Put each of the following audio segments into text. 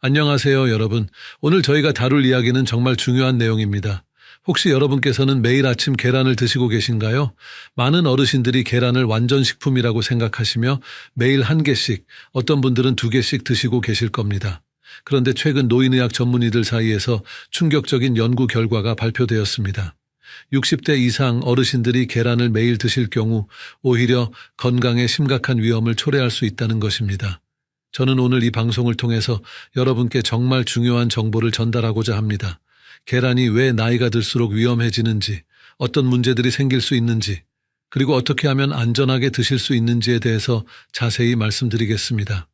안녕하세요, 여러분. 오늘 저희가 다룰 이야기는 정말 중요한 내용입니다. 혹시 여러분께서는 매일 아침 계란을 드시고 계신가요? 많은 어르신들이 계란을 완전 식품이라고 생각하시며 매일 한 개씩, 어떤 분들은 두 개씩 드시고 계실 겁니다. 그런데 최근 노인의학 전문의들 사이에서 충격적인 연구 결과가 발표되었습니다. 60대 이상 어르신들이 계란을 매일 드실 경우 오히려 건강에 심각한 위험을 초래할 수 있다는 것입니다. 저는 오늘 이 방송을 통해서 여러분께 정말 중요한 정보를 전달하고자 합니다. 계란이 왜 나이가 들수록 위험해지는지, 어떤 문제들이 생길 수 있는지, 그리고 어떻게 하면 안전하게 드실 수 있는지에 대해서 자세히 말씀드리겠습니다.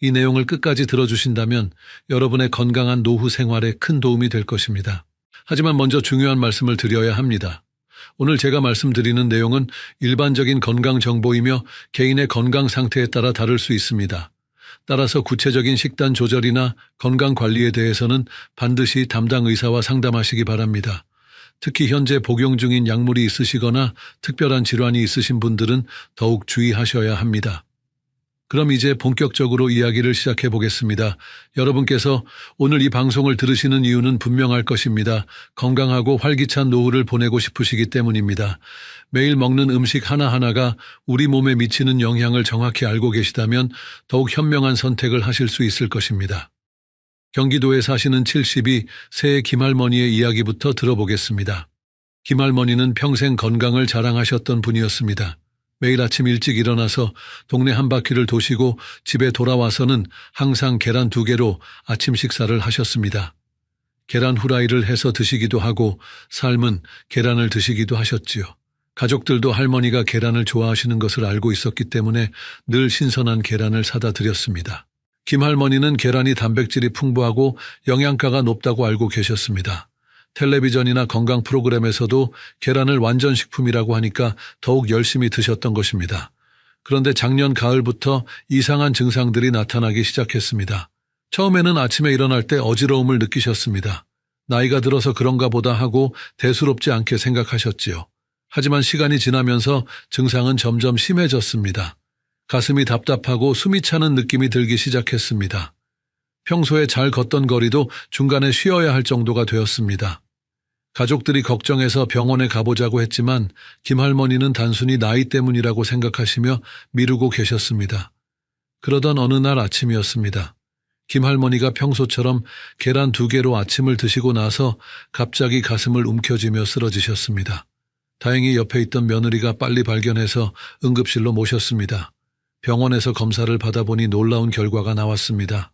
이 내용을 끝까지 들어주신다면 여러분의 건강한 노후 생활에 큰 도움이 될 것입니다. 하지만 먼저 중요한 말씀을 드려야 합니다. 오늘 제가 말씀드리는 내용은 일반적인 건강 정보이며 개인의 건강 상태에 따라 다를 수 있습니다. 따라서 구체적인 식단 조절이나 건강 관리에 대해서는 반드시 담당 의사와 상담하시기 바랍니다. 특히 현재 복용 중인 약물이 있으시거나 특별한 질환이 있으신 분들은 더욱 주의하셔야 합니다. 그럼 이제 본격적으로 이야기를 시작해 보겠습니다. 여러분께서 오늘 이 방송을 들으시는 이유는 분명할 것입니다. 건강하고 활기찬 노후를 보내고 싶으시기 때문입니다. 매일 먹는 음식 하나하나가 우리 몸에 미치는 영향을 정확히 알고 계시다면 더욱 현명한 선택을 하실 수 있을 것입니다. 경기도에 사시는 72세의 김할머니의 이야기부터 들어보겠습니다. 김할머니는 평생 건강을 자랑하셨던 분이었습니다. 매일 아침 일찍 일어나서 동네 한 바퀴를 도시고 집에 돌아와서는 항상 계란 2개로 아침 식사를 하셨습니다. 계란 후라이를 해서 드시기도 하고 삶은 계란을 드시기도 하셨지요. 가족들도 할머니가 계란을 좋아하시는 것을 알고 있었기 때문에 늘 신선한 계란을 사다 드렸습니다. 김할머니는 계란이 단백질이 풍부하고 영양가가 높다고 알고 계셨습니다. 텔레비전이나 건강 프로그램에서도 계란을 완전 식품이라고 하니까 더욱 열심히 드셨던 것입니다. 그런데 작년 가을부터 이상한 증상들이 나타나기 시작했습니다. 처음에는 아침에 일어날 때 어지러움을 느끼셨습니다. 나이가 들어서 그런가 보다 하고 대수롭지 않게 생각하셨지요. 하지만 시간이 지나면서 증상은 점점 심해졌습니다. 가슴이 답답하고 숨이 차는 느낌이 들기 시작했습니다. 평소에 잘 걷던 거리도 중간에 쉬어야 할 정도가 되었습니다. 가족들이 걱정해서 병원에 가보자고 했지만 김할머니는 단순히 나이 때문이라고 생각하시며 미루고 계셨습니다. 그러던 어느 날 아침이었습니다. 김할머니가 평소처럼 계란 2개로 아침을 드시고 나서 갑자기 가슴을 움켜쥐며 쓰러지셨습니다. 다행히 옆에 있던 며느리가 빨리 발견해서 응급실로 모셨습니다. 병원에서 검사를 받아보니 놀라운 결과가 나왔습니다.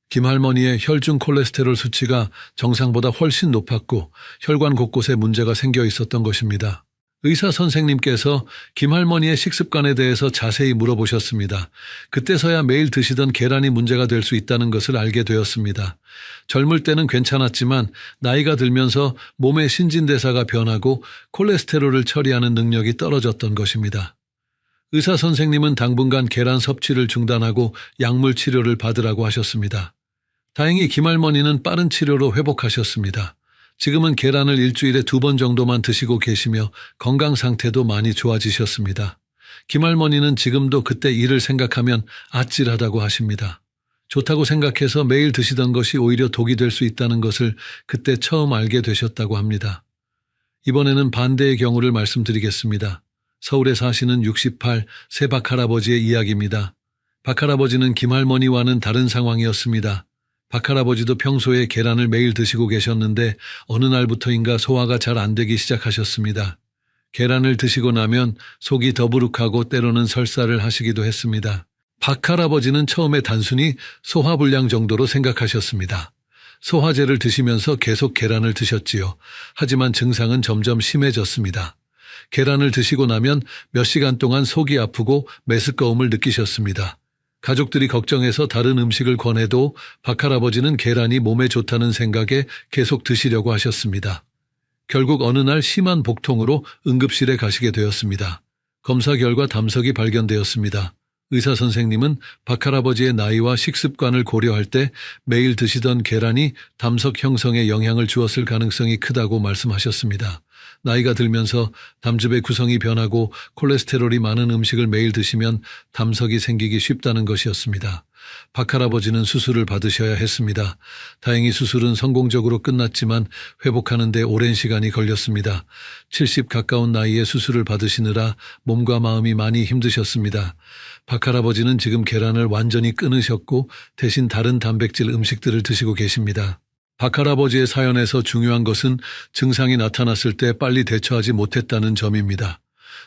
김할머니의 혈중 콜레스테롤 수치가 정상보다 훨씬 높았고 혈관 곳곳에 문제가 생겨 있었던 것입니다. 의사 선생님께서 김할머니의 식습관에 대해서 자세히 물어보셨습니다. 그때서야 매일 드시던 계란이 문제가 될 수 있다는 것을 알게 되었습니다. 젊을 때는 괜찮았지만 나이가 들면서 몸의 신진대사가 변하고 콜레스테롤을 처리하는 능력이 떨어졌던 것입니다. 의사 선생님은 당분간 계란 섭취를 중단하고 약물 치료를 받으라고 하셨습니다. 다행히 김할머니는 빠른 치료로 회복하셨습니다. 지금은 계란을 일주일에 2번 정도만 드시고 계시며 건강 상태도 많이 좋아지셨습니다. 김할머니는 지금도 그때 일을 생각하면 아찔하다고 하십니다. 좋다고 생각해서 매일 드시던 것이 오히려 독이 될 수 있다는 것을 그때 처음 알게 되셨다고 합니다. 이번에는 반대의 경우를 말씀드리겠습니다. 서울에 사시는 68세 박할아버지의 이야기입니다. 박할아버지는 김할머니와는 다른 상황이었습니다. 박할아버지도 평소에 계란을 매일 드시고 계셨는데 어느 날부터인가 소화가 잘 안 되기 시작하셨습니다. 계란을 드시고 나면 속이 더부룩하고 때로는 설사를 하시기도 했습니다. 박할아버지는 처음에 단순히 소화불량 정도로 생각하셨습니다. 소화제를 드시면서 계속 계란을 드셨지요. 하지만 증상은 점점 심해졌습니다. 계란을 드시고 나면 몇 시간 동안 속이 아프고 메스꺼움을 느끼셨습니다. 가족들이 걱정해서 다른 음식을 권해도 박할아버지는 계란이 몸에 좋다는 생각에 계속 드시려고 하셨습니다. 결국 어느 날 심한 복통으로 응급실에 가시게 되었습니다. 검사 결과 담석이 발견되었습니다. 의사 선생님은 박할아버지의 나이와 식습관을 고려할 때 매일 드시던 계란이 담석 형성에 영향을 주었을 가능성이 크다고 말씀하셨습니다. 나이가 들면서 담즙의 구성이 변하고 콜레스테롤이 많은 음식을 매일 드시면 담석이 생기기 쉽다는 것이었습니다. 박할아버지는 수술을 받으셔야 했습니다. 다행히 수술은 성공적으로 끝났지만 회복하는 데 오랜 시간이 걸렸습니다. 70 가까운 나이에 수술을 받으시느라 몸과 마음이 많이 힘드셨습니다. 박할아버지는 지금 계란을 완전히 끊으셨고 대신 다른 단백질 음식들을 드시고 계십니다. 박할아버지의 사연에서 중요한 것은 증상이 나타났을 때 빨리 대처하지 못했다는 점입니다.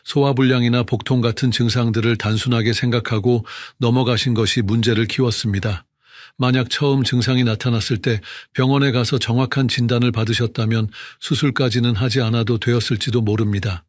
소화불량이나 복통 같은 증상들을 단순하게 생각하고 넘어가신 것이 문제를 키웠습니다. 만약 처음 증상이 나타났을 때 병원에 가서 정확한 진단을 받으셨다면 수술까지는 하지 않아도 되었을지도 모릅니다.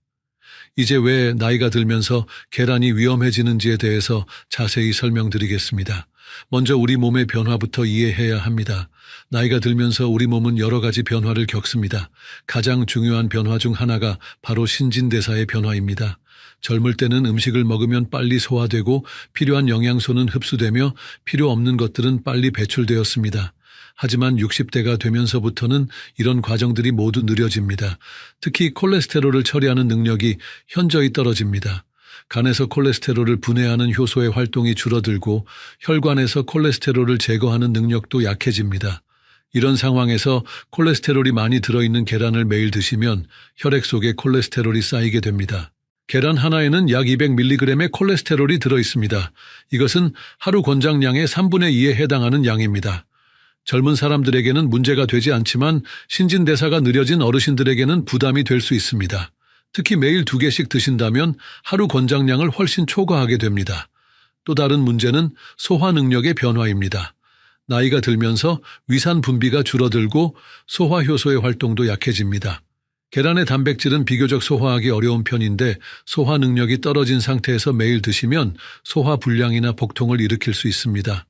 이제 왜 나이가 들면서 계란이 위험해지는지에 대해서 자세히 설명드리겠습니다. 먼저 우리 몸의 변화부터 이해해야 합니다. 나이가 들면서 우리 몸은 여러 가지 변화를 겪습니다. 가장 중요한 변화 중 하나가 바로 신진대사의 변화입니다. 젊을 때는 음식을 먹으면 빨리 소화되고 필요한 영양소는 흡수되며 필요 없는 것들은 빨리 배출되었습니다. 하지만 60대가 되면서부터는 이런 과정들이 모두 느려집니다. 특히 콜레스테롤을 처리하는 능력이 현저히 떨어집니다. 간에서 콜레스테롤을 분해하는 효소의 활동이 줄어들고 혈관에서 콜레스테롤을 제거하는 능력도 약해집니다. 이런 상황에서 콜레스테롤이 많이 들어있는 계란을 매일 드시면 혈액 속에 콜레스테롤이 쌓이게 됩니다. 계란 하나에는 약 200mg의 콜레스테롤이 들어있습니다. 이것은 하루 권장량의 3분의 2에 해당하는 양입니다. 젊은 사람들에게는 문제가 되지 않지만 신진대사가 느려진 어르신들에게는 부담이 될 수 있습니다. 특히 매일 2개씩 드신다면 하루 권장량을 훨씬 초과하게 됩니다. 또 다른 문제는 소화 능력의 변화입니다. 나이가 들면서 위산 분비가 줄어들고 소화 효소의 활동도 약해집니다. 계란의 단백질은 비교적 소화하기 어려운 편인데 소화 능력이 떨어진 상태에서 매일 드시면 소화 불량이나 복통을 일으킬 수 있습니다.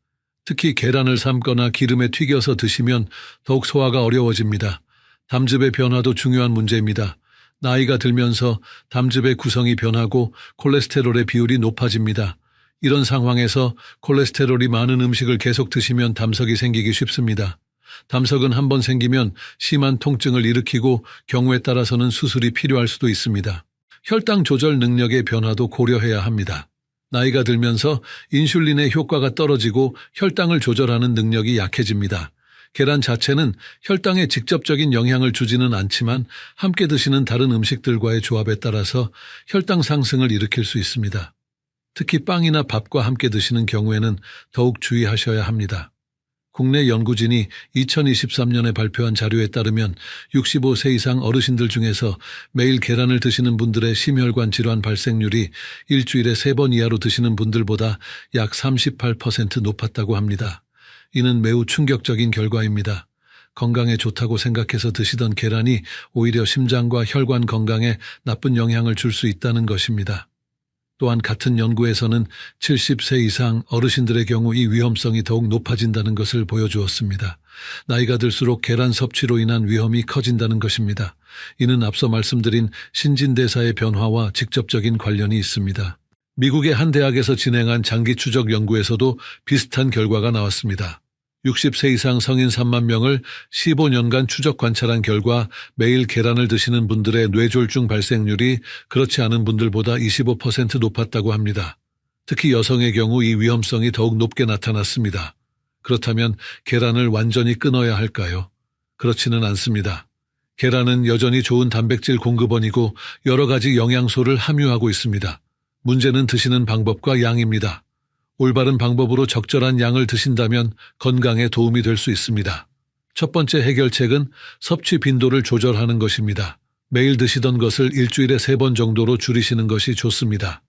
특히 계란을 삶거나 기름에 튀겨서 드시면 더욱 소화가 어려워집니다. 담즙의 변화도 중요한 문제입니다. 나이가 들면서 담즙의 구성이 변하고 콜레스테롤의 비율이 높아집니다. 이런 상황에서 콜레스테롤이 많은 음식을 계속 드시면 담석이 생기기 쉽습니다. 담석은 한번 생기면 심한 통증을 일으키고 경우에 따라서는 수술이 필요할 수도 있습니다. 혈당 조절 능력의 변화도 고려해야 합니다. 나이가 들면서 인슐린의 효과가 떨어지고 혈당을 조절하는 능력이 약해집니다. 계란 자체는 혈당에 직접적인 영향을 주지는 않지만 함께 드시는 다른 음식들과의 조합에 따라서 혈당 상승을 일으킬 수 있습니다. 특히 빵이나 밥과 함께 드시는 경우에는 더욱 주의하셔야 합니다. 국내 연구진이 2023년에 발표한 자료에 따르면 65세 이상 어르신들 중에서 매일 계란을 드시는 분들의 심혈관 질환 발생률이 일주일에 3번 이하로 드시는 분들보다 약 38% 높았다고 합니다. 이는 매우 충격적인 결과입니다. 건강에 좋다고 생각해서 드시던 계란이 오히려 심장과 혈관 건강에 나쁜 영향을 줄 수 있다는 것입니다. 또한 같은 연구에서는 70세 이상 어르신들의 경우 이 위험성이 더욱 높아진다는 것을 보여주었습니다. 나이가 들수록 계란 섭취로 인한 위험이 커진다는 것입니다. 이는 앞서 말씀드린 신진대사의 변화와 직접적인 관련이 있습니다. 미국의 한 대학에서 진행한 장기 추적 연구에서도 비슷한 결과가 나왔습니다. 60세 이상 성인 3만 명을 15년간 추적 관찰한 결과 매일 계란을 드시는 분들의 뇌졸중 발생률이 그렇지 않은 분들보다 25% 높았다고 합니다. 특히 여성의 경우 이 위험성이 더욱 높게 나타났습니다. 그렇다면 계란을 완전히 끊어야 할까요? 그렇지는 않습니다. 계란은 여전히 좋은 단백질 공급원이고 여러 가지 영양소를 함유하고 있습니다. 문제는 드시는 방법과 양입니다. 올바른 방법으로 적절한 양을 드신다면 건강에 도움이 될 수 있습니다. 첫 번째 해결책은 섭취 빈도를 조절하는 것입니다. 매일 드시던 것을 일주일에 3번 정도로 줄이시는 것이 좋습니다.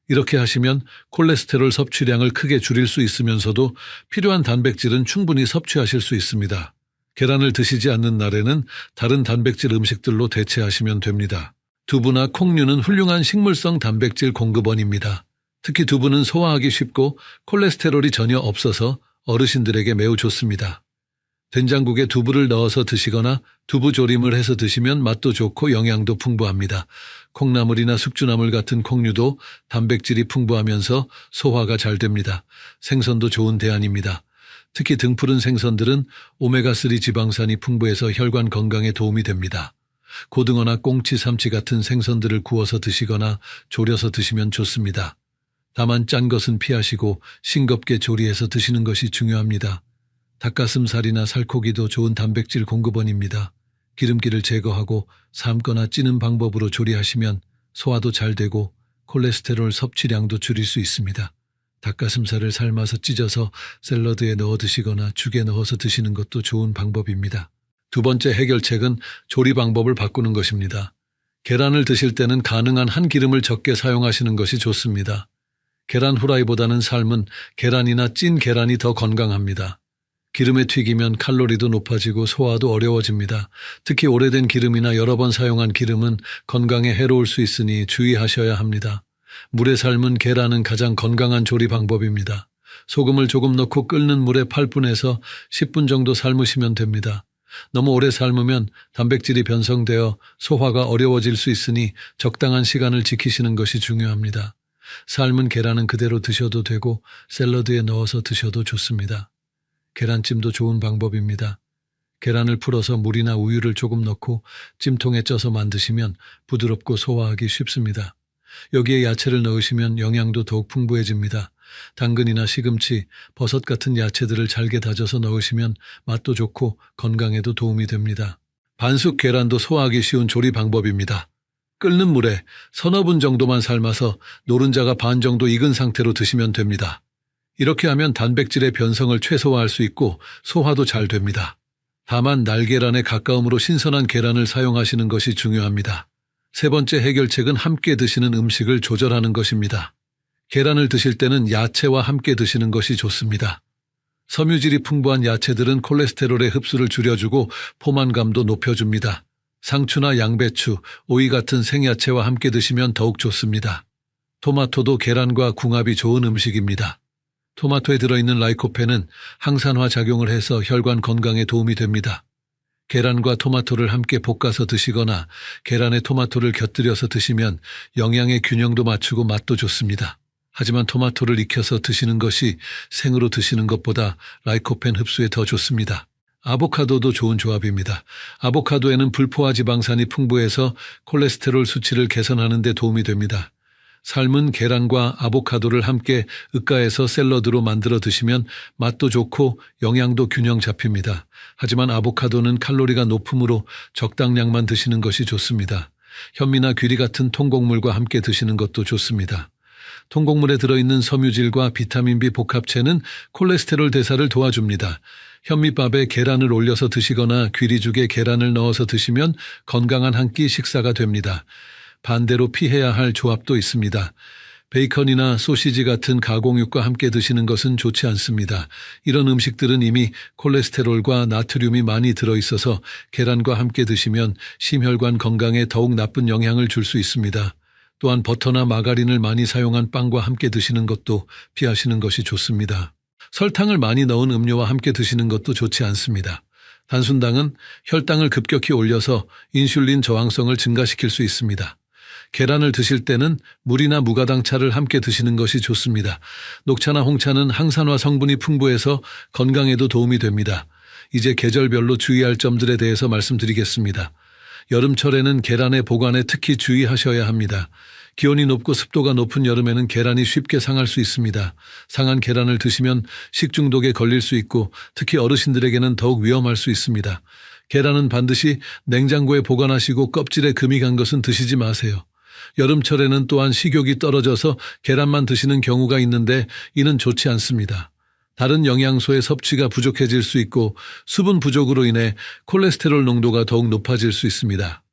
이렇게 하시면 콜레스테롤 섭취량을 크게 줄일 수 있으면서도 필요한 단백질은 충분히 섭취하실 수 있습니다. 계란을 드시지 않는 날에는 다른 단백질 음식들로 대체하시면 됩니다. 두부나 콩류는 훌륭한 식물성 단백질 공급원입니다. 특히 두부는 소화하기 쉽고 콜레스테롤이 전혀 없어서 어르신들에게 매우 좋습니다. 된장국에 두부를 넣어서 드시거나 두부조림을 해서 드시면 맛도 좋고 영양도 풍부합니다. 콩나물이나 숙주나물 같은 콩류도 단백질이 풍부하면서 소화가 잘 됩니다. 생선도 좋은 대안입니다. 특히 등푸른 생선들은 오메가3 지방산이 풍부해서 혈관 건강에 도움이 됩니다. 고등어나 꽁치, 삼치 같은 생선들을 구워서 드시거나 졸여서 드시면 좋습니다. 다만 짠 것은 피하시고 싱겁게 조리해서 드시는 것이 중요합니다. 닭가슴살이나 살코기도 좋은 단백질 공급원입니다. 기름기를 제거하고 삶거나 찌는 방법으로 조리하시면 소화도 잘 되고 콜레스테롤 섭취량도 줄일 수 있습니다. 닭가슴살을 삶아서 찢어서 샐러드에 넣어 드시거나 죽에 넣어서 드시는 것도 좋은 방법입니다. 두 번째 해결책은 조리 방법을 바꾸는 것입니다. 계란을 드실 때는 가능한 한 기름을 적게 사용하시는 것이 좋습니다. 계란 후라이보다는 삶은 계란이나 찐 계란이 더 건강합니다. 기름에 튀기면 칼로리도 높아지고 소화도 어려워집니다. 특히 오래된 기름이나 여러 번 사용한 기름은 건강에 해로울 수 있으니 주의하셔야 합니다. 물에 삶은 계란은 가장 건강한 조리 방법입니다. 소금을 조금 넣고 끓는 물에 8분에서 10분 정도 삶으시면 됩니다. 너무 오래 삶으면 단백질이 변성되어 소화가 어려워질 수 있으니 적당한 시간을 지키시는 것이 중요합니다. 삶은 계란은 그대로 드셔도 되고 샐러드에 넣어서 드셔도 좋습니다. 계란찜도 좋은 방법입니다. 계란을 풀어서 물이나 우유를 조금 넣고 찜통에 쪄서 만드시면 부드럽고 소화하기 쉽습니다. 여기에 야채를 넣으시면 영양도 더욱 풍부해집니다. 당근이나 시금치, 버섯 같은 야채들을 잘게 다져서 넣으시면 맛도 좋고 건강에도 도움이 됩니다. 반숙 계란도 소화하기 쉬운 조리 방법입니다. 끓는 물에 서너 분 정도만 삶아서 노른자가 반 정도 익은 상태로 드시면 됩니다. 이렇게 하면 단백질의 변성을 최소화할 수 있고 소화도 잘 됩니다. 다만 날계란에 가까움으로 신선한 계란을 사용하시는 것이 중요합니다. 세 번째 해결책은 함께 드시는 음식을 조절하는 것입니다. 계란을 드실 때는 야채와 함께 드시는 것이 좋습니다. 섬유질이 풍부한 야채들은 콜레스테롤의 흡수를 줄여주고 포만감도 높여줍니다. 상추나 양배추, 오이 같은 생야채와 함께 드시면 더욱 좋습니다. 토마토도 계란과 궁합이 좋은 음식입니다. 토마토에 들어있는 라이코펜은 항산화 작용을 해서 혈관 건강에 도움이 됩니다. 계란과 토마토를 함께 볶아서 드시거나 계란에 토마토를 곁들여서 드시면 영양의 균형도 맞추고 맛도 좋습니다. 하지만 토마토를 익혀서 드시는 것이 생으로 드시는 것보다 라이코펜 흡수에 더 좋습니다. 아보카도도 좋은 조합입니다. 아보카도에는 불포화 지방산이 풍부해서 콜레스테롤 수치를 개선하는 데 도움이 됩니다. 삶은 계란과 아보카도를 함께 으깨서 샐러드로 만들어 드시면 맛도 좋고 영양도 균형 잡힙니다. 하지만 아보카도는 칼로리가 높으므로 적당량만 드시는 것이 좋습니다. 현미나 귀리 같은 통곡물과 함께 드시는 것도 좋습니다. 통곡물에 들어있는 섬유질과 비타민 B 복합체는 콜레스테롤 대사를 도와줍니다. 현미밥에 계란을 올려서 드시거나 귀리죽에 계란을 넣어서 드시면 건강한 한 끼 식사가 됩니다. 반대로 피해야 할 조합도 있습니다. 베이컨이나 소시지 같은 가공육과 함께 드시는 것은 좋지 않습니다. 이런 음식들은 이미 콜레스테롤과 나트륨이 많이 들어있어서 계란과 함께 드시면 심혈관 건강에 더욱 나쁜 영향을 줄 수 있습니다. 또한 버터나 마가린을 많이 사용한 빵과 함께 드시는 것도 피하시는 것이 좋습니다. 설탕을 많이 넣은 음료와 함께 드시는 것도 좋지 않습니다. 단순당은 혈당을 급격히 올려서 인슐린 저항성을 증가시킬 수 있습니다. 계란을 드실 때는 물이나 무가당차를 함께 드시는 것이 좋습니다. 녹차나 홍차는 항산화 성분이 풍부해서 건강에도 도움이 됩니다. 이제 계절별로 주의할 점들에 대해서 말씀드리겠습니다. 여름철에는 계란의 보관에 특히 주의하셔야 합니다. 기온이 높고 습도가 높은 여름에는 계란이 쉽게 상할 수 있습니다. 상한 계란을 드시면 식중독에 걸릴 수 있고 특히 어르신들에게는 더욱 위험할 수 있습니다. 계란은 반드시 냉장고에 보관하시고 껍질에 금이 간 것은 드시지 마세요. 여름철에는 또한 식욕이 떨어져서 계란만 드시는 경우가 있는데 이는 좋지 않습니다. 다른 영양소의 섭취가 부족해질 수 있고 수분 부족으로 인해 콜레스테롤 농도가 더욱 높아질 수 있습니다.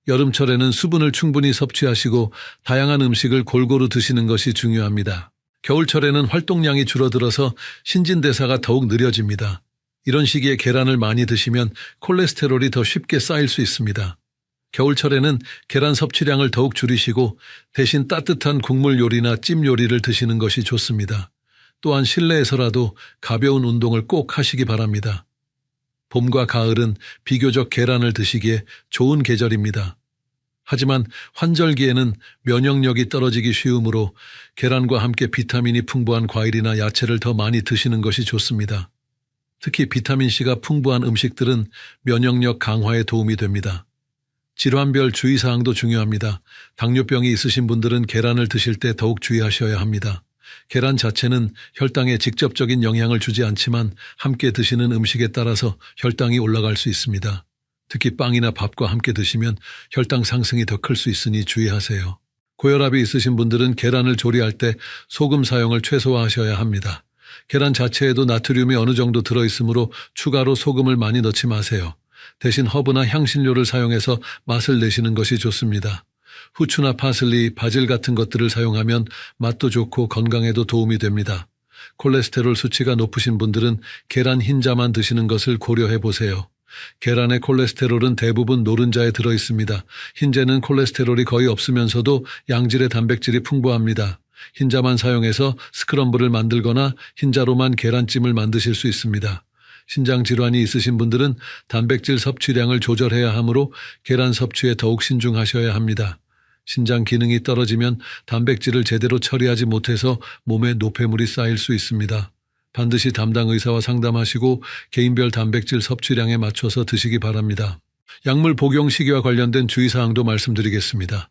여름철에는 수분을 충분히 섭취하시고 다양한 음식을 골고루 드시는 것이 중요합니다. 겨울철에는 활동량이 줄어들어서 신진대사가 더욱 느려집니다. 이런 시기에 계란을 많이 드시면 콜레스테롤이 더 쉽게 쌓일 수 있습니다. 겨울철에는 계란 섭취량을 더욱 줄이시고 대신 따뜻한 국물 요리나 찜 요리를 드시는 것이 좋습니다. 또한 실내에서라도 가벼운 운동을 꼭 하시기 바랍니다. 봄과 가을은 비교적 계란을 드시기에 좋은 계절입니다. 하지만 환절기에는 면역력이 떨어지기 쉬우므로 계란과 함께 비타민이 풍부한 과일이나 야채를 더 많이 드시는 것이 좋습니다. 특히 비타민C가 풍부한 음식들은 면역력 강화에 도움이 됩니다. 질환별 주의사항도 중요합니다. 당뇨병이 있으신 분들은 계란을 드실 때 더욱 주의하셔야 합니다. 계란 자체는 혈당에 직접적인 영향을 주지 않지만 함께 드시는 음식에 따라서 혈당이 올라갈 수 있습니다. 특히 빵이나 밥과 함께 드시면 혈당 상승이 더 클 수 있으니 주의하세요. 고혈압이 있으신 분들은 계란을 조리할 때 소금 사용을 최소화하셔야 합니다. 계란 자체에도 나트륨이 어느 정도 들어있으므로 추가로 소금을 많이 넣지 마세요. 대신 허브나 향신료를 사용해서 맛을 내시는 것이 좋습니다. 후추나 파슬리, 바질 같은 것들을 사용하면 맛도 좋고 건강에도 도움이 됩니다. 콜레스테롤 수치가 높으신 분들은 계란 흰자만 드시는 것을 고려해 보세요. 계란의 콜레스테롤은 대부분 노른자에 들어있습니다. 흰자는 콜레스테롤이 거의 없으면서도 양질의 단백질이 풍부합니다. 흰자만 사용해서 스크럼블을 만들거나 흰자로만 계란찜을 만드실 수 있습니다. 신장 질환이 있으신 분들은 단백질 섭취량을 조절해야 하므로 계란 섭취에 더욱 신중하셔야 합니다. 신장 기능이 떨어지면 단백질을 제대로 처리하지 못해서 몸에 노폐물이 쌓일 수 있습니다. 반드시 담당 의사와 상담하시고 개인별 단백질 섭취량에 맞춰서 드시기 바랍니다. 약물 복용 시기와 관련된 주의사항도 말씀드리겠습니다.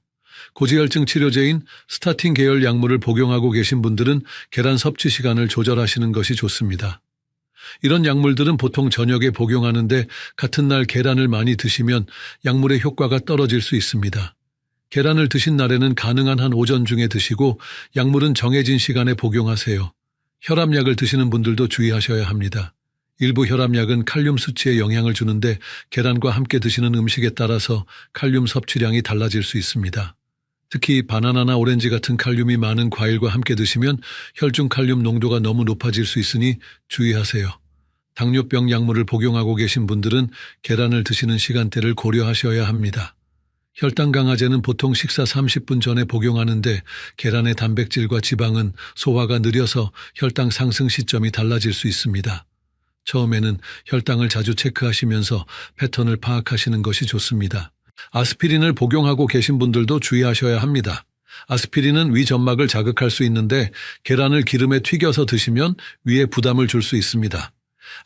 고지혈증 치료제인 스타틴 계열 약물을 복용하고 계신 분들은 계란 섭취 시간을 조절하시는 것이 좋습니다. 이런 약물들은 보통 저녁에 복용하는데 같은 날 계란을 많이 드시면 약물의 효과가 떨어질 수 있습니다. 계란을 드신 날에는 가능한 한 오전 중에 드시고 약물은 정해진 시간에 복용하세요. 혈압약을 드시는 분들도 주의하셔야 합니다. 일부 혈압약은 칼륨 수치에 영향을 주는데 계란과 함께 드시는 음식에 따라서 칼륨 섭취량이 달라질 수 있습니다. 특히 바나나나 오렌지 같은 칼륨이 많은 과일과 함께 드시면 혈중 칼륨 농도가 너무 높아질 수 있으니 주의하세요. 당뇨병 약물을 복용하고 계신 분들은 계란을 드시는 시간대를 고려하셔야 합니다. 혈당 강화제는 보통 식사 30분 전에 복용하는데 계란의 단백질과 지방은 소화가 느려서 혈당 상승 시점이 달라질 수 있습니다. 처음에는 혈당을 자주 체크하시면서 패턴을 파악하시는 것이 좋습니다. 아스피린을 복용하고 계신 분들도 주의하셔야 합니다. 아스피린은 위 점막을 자극할 수 있는데 계란을 기름에 튀겨서 드시면 위에 부담을 줄 수 있습니다.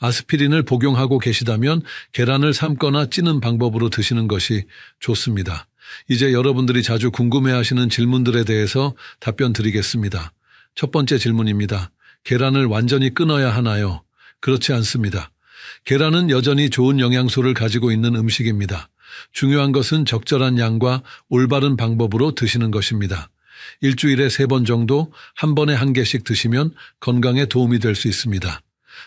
아스피린을 복용하고 계시다면 계란을 삶거나 찌는 방법으로 드시는 것이 좋습니다. 이제 여러분들이 자주 궁금해하시는 질문들에 대해서 답변 드리겠습니다. 첫 번째 질문입니다. 계란을 완전히 끊어야 하나요? 그렇지 않습니다. 계란은 여전히 좋은 영양소를 가지고 있는 음식입니다. 중요한 것은 적절한 양과 올바른 방법으로 드시는 것입니다. 일주일에 3번 정도 한 번에 1개씩 드시면 건강에 도움이 될 수 있습니다.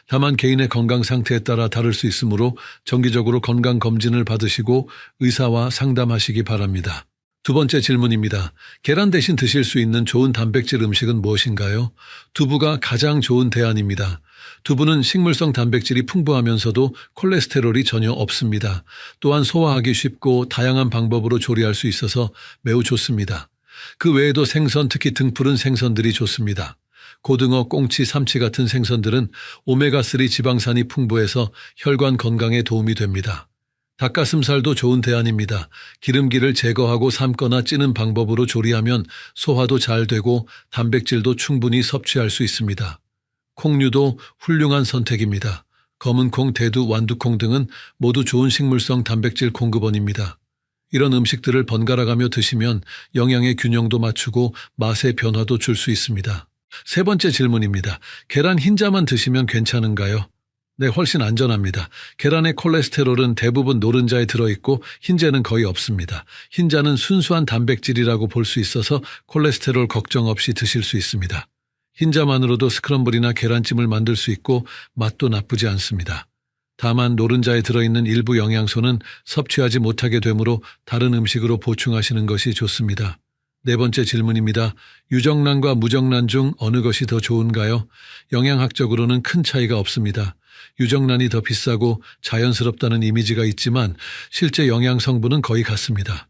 다만 개인의 건강 상태에 따라 다를 수 있으므로 정기적으로 건강검진을 받으시고 의사와 상담하시기 바랍니다. 두 번째 질문입니다. 계란 대신 드실 수 있는 좋은 단백질 음식은 무엇인가요? 두부가 가장 좋은 대안입니다. 두부는 식물성 단백질이 풍부하면서도 콜레스테롤이 전혀 없습니다. 또한 소화하기 쉽고 다양한 방법으로 조리할 수 있어서 매우 좋습니다. 그 외에도 생선, 특히 등푸른 생선들이 좋습니다. 고등어, 꽁치, 삼치 같은 생선들은 오메가3 지방산이 풍부해서 혈관 건강에 도움이 됩니다. 닭가슴살도 좋은 대안입니다. 기름기를 제거하고 삶거나 찌는 방법으로 조리하면 소화도 잘 되고 단백질도 충분히 섭취할 수 있습니다. 콩류도 훌륭한 선택입니다. 검은콩, 대두, 완두콩 등은 모두 좋은 식물성 단백질 공급원입니다. 이런 음식들을 번갈아가며 드시면 영양의 균형도 맞추고 맛의 변화도 줄 수 있습니다. 세 번째 질문입니다. 계란 흰자만 드시면 괜찮은가요? 네, 훨씬 안전합니다. 계란의 콜레스테롤은 대부분 노른자에 들어있고 흰자는 거의 없습니다. 흰자는 순수한 단백질이라고 볼 수 있어서 콜레스테롤 걱정 없이 드실 수 있습니다. 흰자만으로도 스크럼블이나 계란찜을 만들 수 있고 맛도 나쁘지 않습니다. 다만 노른자에 들어있는 일부 영양소는 섭취하지 못하게 되므로 다른 음식으로 보충하시는 것이 좋습니다. 네 번째 질문입니다. 유정란과 무정란 중 어느 것이 더 좋은가요? 영양학적으로는 큰 차이가 없습니다. 유정란이 더 비싸고 자연스럽다는 이미지가 있지만 실제 영양 성분은 거의 같습니다.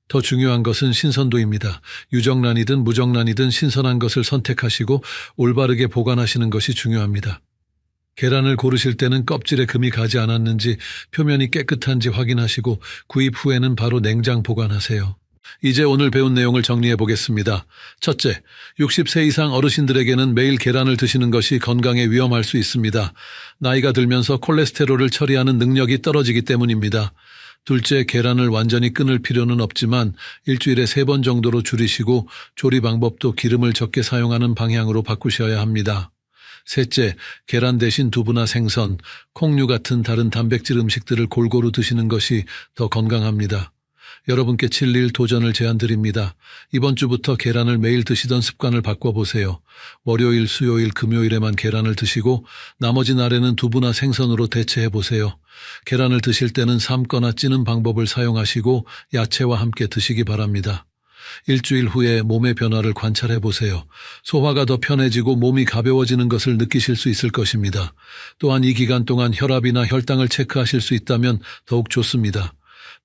더 중요한 것은 신선도입니다. 유정란이든 무정란이든 신선한 것을 선택하시고 올바르게 보관하시는 것이 중요합니다. 계란을 고르실 때는 껍질에 금이 가지 않았는지 표면이 깨끗한지 확인하시고 구입 후에는 바로 냉장 보관하세요. 이제 오늘 배운 내용을 정리해 보겠습니다. 첫째, 60세 이상 어르신들에게는 매일 계란을 드시는 것이 건강에 위험할 수 있습니다. 나이가 들면서 콜레스테롤을 처리하는 능력이 떨어지기 때문입니다. 둘째, 계란을 완전히 끊을 필요는 없지만 일주일에 3번 정도로 줄이시고 조리 방법도 기름을 적게 사용하는 방향으로 바꾸셔야 합니다. 셋째, 계란 대신 두부나 생선, 콩류 같은 다른 단백질 음식들을 골고루 드시는 것이 더 건강합니다. 여러분께 7일 도전을 제안드립니다. 이번 주부터 계란을 매일 드시던 습관을 바꿔보세요. 월요일, 수요일, 금요일에만 계란을 드시고 나머지 날에는 두부나 생선으로 대체해보세요. 계란을 드실 때는 삶거나 찌는 방법을 사용하시고 야채와 함께 드시기 바랍니다. 일주일 후에 몸의 변화를 관찰해 보세요. 소화가 더 편해지고 몸이 가벼워지는 것을 느끼실 수 있을 것입니다. 또한 이 기간 동안 혈압이나 혈당을 체크하실 수 있다면 더욱 좋습니다.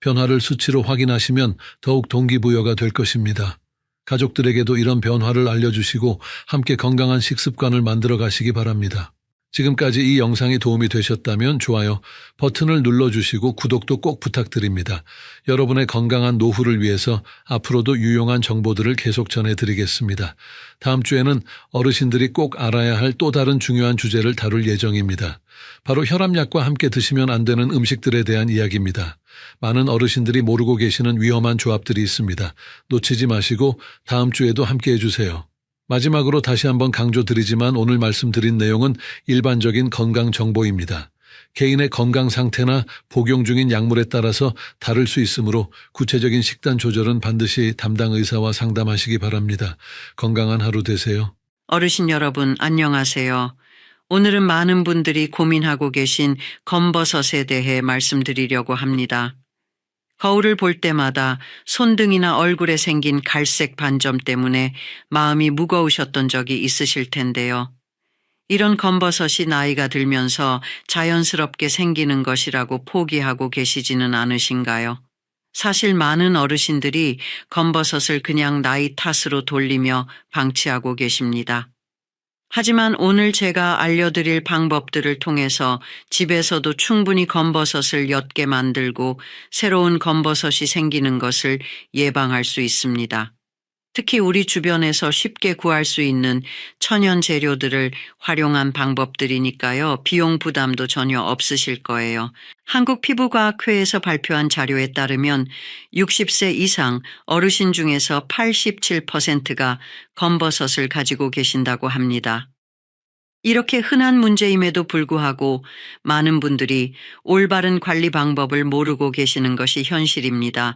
변화를 수치로 확인하시면 더욱 동기부여가 될 것입니다. 가족들에게도 이런 변화를 알려주시고 함께 건강한 식습관을 만들어 가시기 바랍니다. 지금까지 이 영상이 도움이 되셨다면 좋아요 버튼을 눌러주시고 구독도 꼭 부탁드립니다. 여러분의 건강한 노후를 위해서 앞으로도 유용한 정보들을 계속 전해드리겠습니다. 다음 주에는 어르신들이 꼭 알아야 할 또 다른 중요한 주제를 다룰 예정입니다. 바로 혈압약과 함께 드시면 안 되는 음식들에 대한 이야기입니다. 많은 어르신들이 모르고 계시는 위험한 조합들이 있습니다. 놓치지 마시고 다음 주에도 함께 해주세요. 마지막으로 다시 한번 강조드리지만 오늘 말씀드린 내용은 일반적인 건강 정보입니다. 개인의 건강 상태나 복용 중인 약물에 따라서 다를 수 있으므로 구체적인 식단 조절은 반드시 담당 의사와 상담하시기 바랍니다. 건강한 하루 되세요. 어르신 여러분, 안녕하세요. 오늘은 많은 분들이 고민하고 계신 검버섯에 대해 말씀드리려고 합니다. 거울을 볼 때마다 손등이나 얼굴에 생긴 갈색 반점 때문에 마음이 무거우셨던 적이 있으실 텐데요. 이런 검버섯이 나이가 들면서 자연스럽게 생기는 것이라고 포기하고 계시지는 않으신가요? 사실 많은 어르신들이 검버섯을 그냥 나이 탓으로 돌리며 방치하고 계십니다. 하지만 오늘 제가 알려드릴 방법들을 통해서 집에서도 충분히 검버섯을 엿게 만들고 새로운 검버섯이 생기는 것을 예방할 수 있습니다. 특히 우리 주변에서 쉽게 구할 수 있는 천연 재료들을 활용한 방법들이니까요. 비용 부담도 전혀 없으실 거예요. 한국피부과학회에서 발표한 자료에 따르면 60세 이상 어르신 중에서 87%가 검버섯을 가지고 계신다고 합니다. 이렇게 흔한 문제임에도 불구하고 많은 분들이 올바른 관리 방법을 모르고 계시는 것이 현실입니다.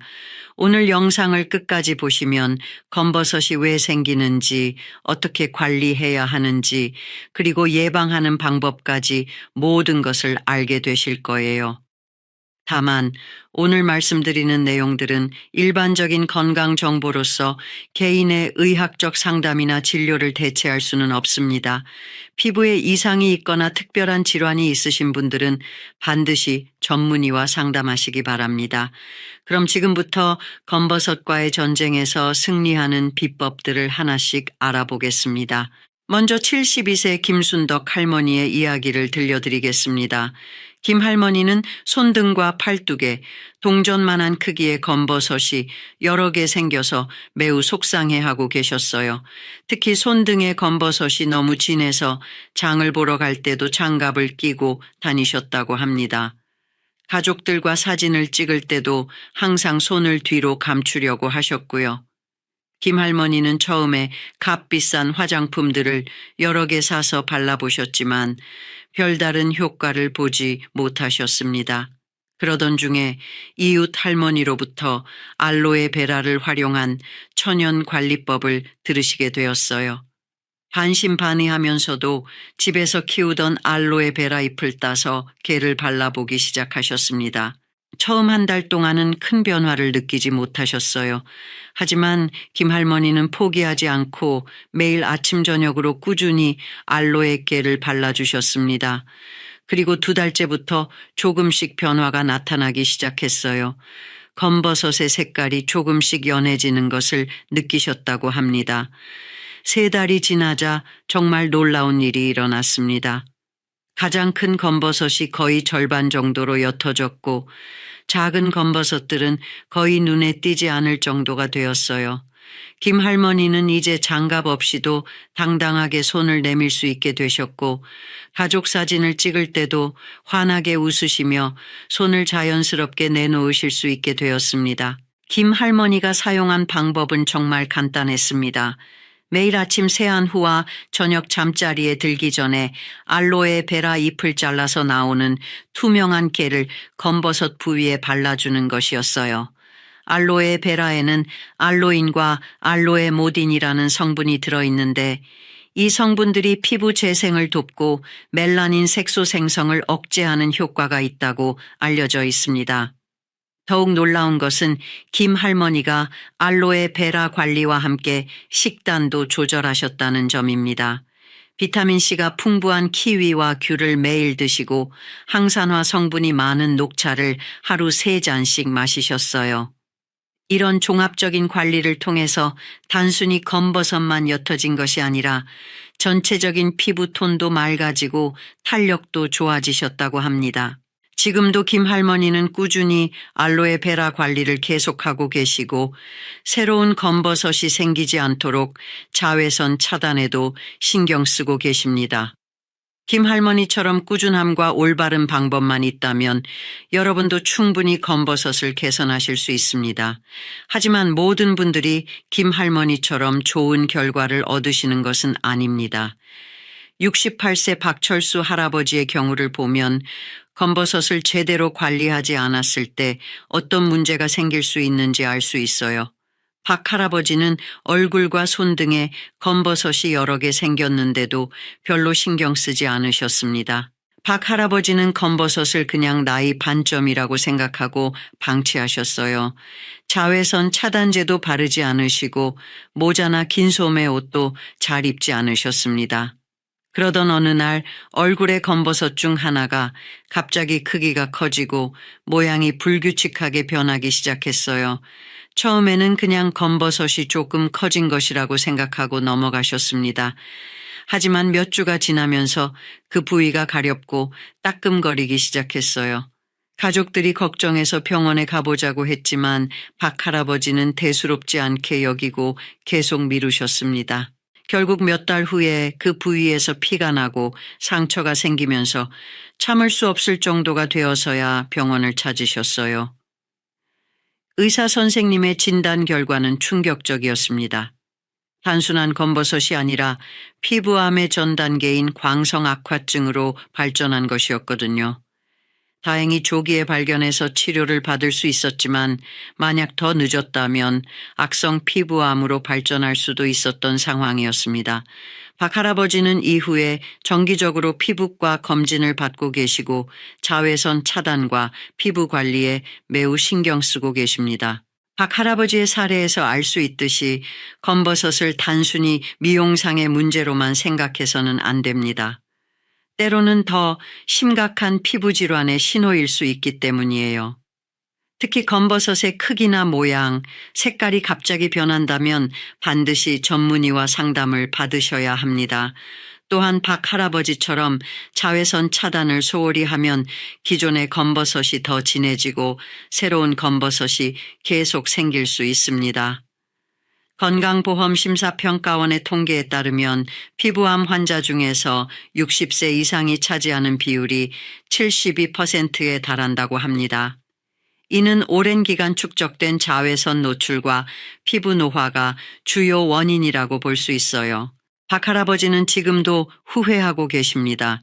오늘 영상을 끝까지 보시면 검버섯이 왜 생기는지, 어떻게 관리해야 하는지, 그리고 예방하는 방법까지 모든 것을 알게 되실 거예요. 다만 오늘 말씀드리는 내용들은 일반적인 건강 정보로서 개인의 의학적 상담이나 진료를 대체할 수는 없습니다. 피부에 이상이 있거나 특별한 질환이 있으신 분들은 반드시 전문의와 상담하시기 바랍니다. 그럼 지금부터 검버섯과의 전쟁에서 승리하는 비법들을 하나씩 알아보겠습니다. 먼저 72세 김순덕 할머니의 이야기를 들려드리겠습니다. 김 할머니는 손등과 팔뚝에 동전만한 크기의 검버섯이 여러 개 생겨서 매우 속상해하고 계셨어요. 특히 손등의 검버섯이 너무 진해서 장을 보러 갈 때도 장갑을 끼고 다니셨다고 합니다. 가족들과 사진을 찍을 때도 항상 손을 뒤로 감추려고 하셨고요. 김 할머니는 처음에 값비싼 화장품들을 여러 개 사서 발라보셨지만 별다른 효과를 보지 못하셨습니다. 그러던 중에 이웃 할머니로부터 알로에베라를 활용한 천연 관리법을 들으시게 되었어요. 반신반의하면서도 집에서 키우던 알로에베라 잎을 따서 개를 발라보기 시작하셨습니다. 처음 한 달 동안은 큰 변화를 느끼지 못하셨어요. 하지만 김 할머니는 포기하지 않고 매일 아침 저녁으로 꾸준히 알로에 깨를 발라주셨습니다. 그리고 2달째부터 조금씩 변화가 나타나기 시작했어요. 검버섯의 색깔이 조금씩 연해지는 것을 느끼셨다고 합니다. 3달이 지나자 정말 놀라운 일이 일어났습니다. 가장 큰 검버섯이 거의 절반 정도로 옅어졌고 작은 검버섯들은 거의 눈에 띄지 않을 정도가 되었어요. 김 할머니는 이제 장갑 없이도 당당하게 손을 내밀 수 있게 되셨고 가족 사진을 찍을 때도 환하게 웃으시며 손을 자연스럽게 내놓으실 수 있게 되었습니다. 김 할머니가 사용한 방법은 정말 간단했습니다. 매일 아침 세안 후와 저녁 잠자리에 들기 전에 알로에 베라 잎을 잘라서 나오는 투명한 깨를 검버섯 부위에 발라주는 것이었어요. 알로에 베라에는 알로인과 알로에 모딘이라는 성분이 들어있는데 이 성분들이 피부 재생을 돕고 멜라닌 색소 생성을 억제하는 효과가 있다고 알려져 있습니다. 더욱 놀라운 것은 김 할머니가 알로에 베라 관리와 함께 식단도 조절하셨다는 점입니다. 비타민C가 풍부한 키위와 귤을 매일 드시고 항산화 성분이 많은 녹차를 하루 3잔씩 마시셨어요. 이런 종합적인 관리를 통해서 단순히 검버섯만 옅어진 것이 아니라 전체적인 피부톤도 맑아지고 탄력도 좋아지셨다고 합니다. 지금도 김 할머니는 꾸준히 알로에 베라 관리를 계속하고 계시고 새로운 검버섯이 생기지 않도록 자외선 차단에도 신경 쓰고 계십니다. 김 할머니처럼 꾸준함과 올바른 방법만 있다면 여러분도 충분히 검버섯을 개선하실 수 있습니다. 하지만 모든 분들이 김 할머니처럼 좋은 결과를 얻으시는 것은 아닙니다. 68세 박철수 할아버지의 경우를 보면 검버섯을 제대로 관리하지 않았을 때 어떤 문제가 생길 수 있는지 알 수 있어요. 박 할아버지는 얼굴과 손 등에 검버섯이 여러 개 생겼는데도 별로 신경 쓰지 않으셨습니다. 박 할아버지는 검버섯을 그냥 나이 반점이라고 생각하고 방치하셨어요. 자외선 차단제도 바르지 않으시고 모자나 긴 소매 옷도 잘 입지 않으셨습니다. 그러던 어느 날 얼굴의 검버섯 중 하나가 갑자기 크기가 커지고 모양이 불규칙하게 변하기 시작했어요. 처음에는 그냥 검버섯이 조금 커진 것이라고 생각하고 넘어가셨습니다. 하지만 몇 주가 지나면서 그 부위가 가렵고 따끔거리기 시작했어요. 가족들이 걱정해서 병원에 가보자고 했지만 박 할아버지는 대수롭지 않게 여기고 계속 미루셨습니다. 결국 몇 달 후에 그 부위에서 피가 나고 상처가 생기면서 참을 수 없을 정도가 되어서야 병원을 찾으셨어요. 의사 선생님의 진단 결과는 충격적이었습니다. 단순한 검버섯이 아니라 피부암의 전 단계인 광성악화증으로 발전한 것이었거든요. 다행히 조기에 발견해서 치료를 받을 수 있었지만 만약 더 늦었다면 악성 피부암으로 발전할 수도 있었던 상황이었습니다. 박 할아버지는 이후에 정기적으로 피부과 검진을 받고 계시고 자외선 차단과 피부 관리에 매우 신경 쓰고 계십니다. 박 할아버지의 사례에서 알 수 있듯이 검버섯을 단순히 미용상의 문제로만 생각해서는 안 됩니다. 때로는 더 심각한 피부 질환의 신호일 수 있기 때문이에요. 특히 검버섯의 크기나 모양, 색깔이 갑자기 변한다면 반드시 전문의와 상담을 받으셔야 합니다. 또한 박 할아버지처럼 자외선 차단을 소홀히 하면 기존의 검버섯이 더 진해지고 새로운 검버섯이 계속 생길 수 있습니다. 건강보험심사평가원의 통계에 따르면 피부암 환자 중에서 60세 이상이 차지하는 비율이 72%에 달한다고 합니다. 이는 오랜 기간 축적된 자외선 노출과 피부 노화가 주요 원인이라고 볼 수 있어요. 박 할아버지는 지금도 후회하고 계십니다.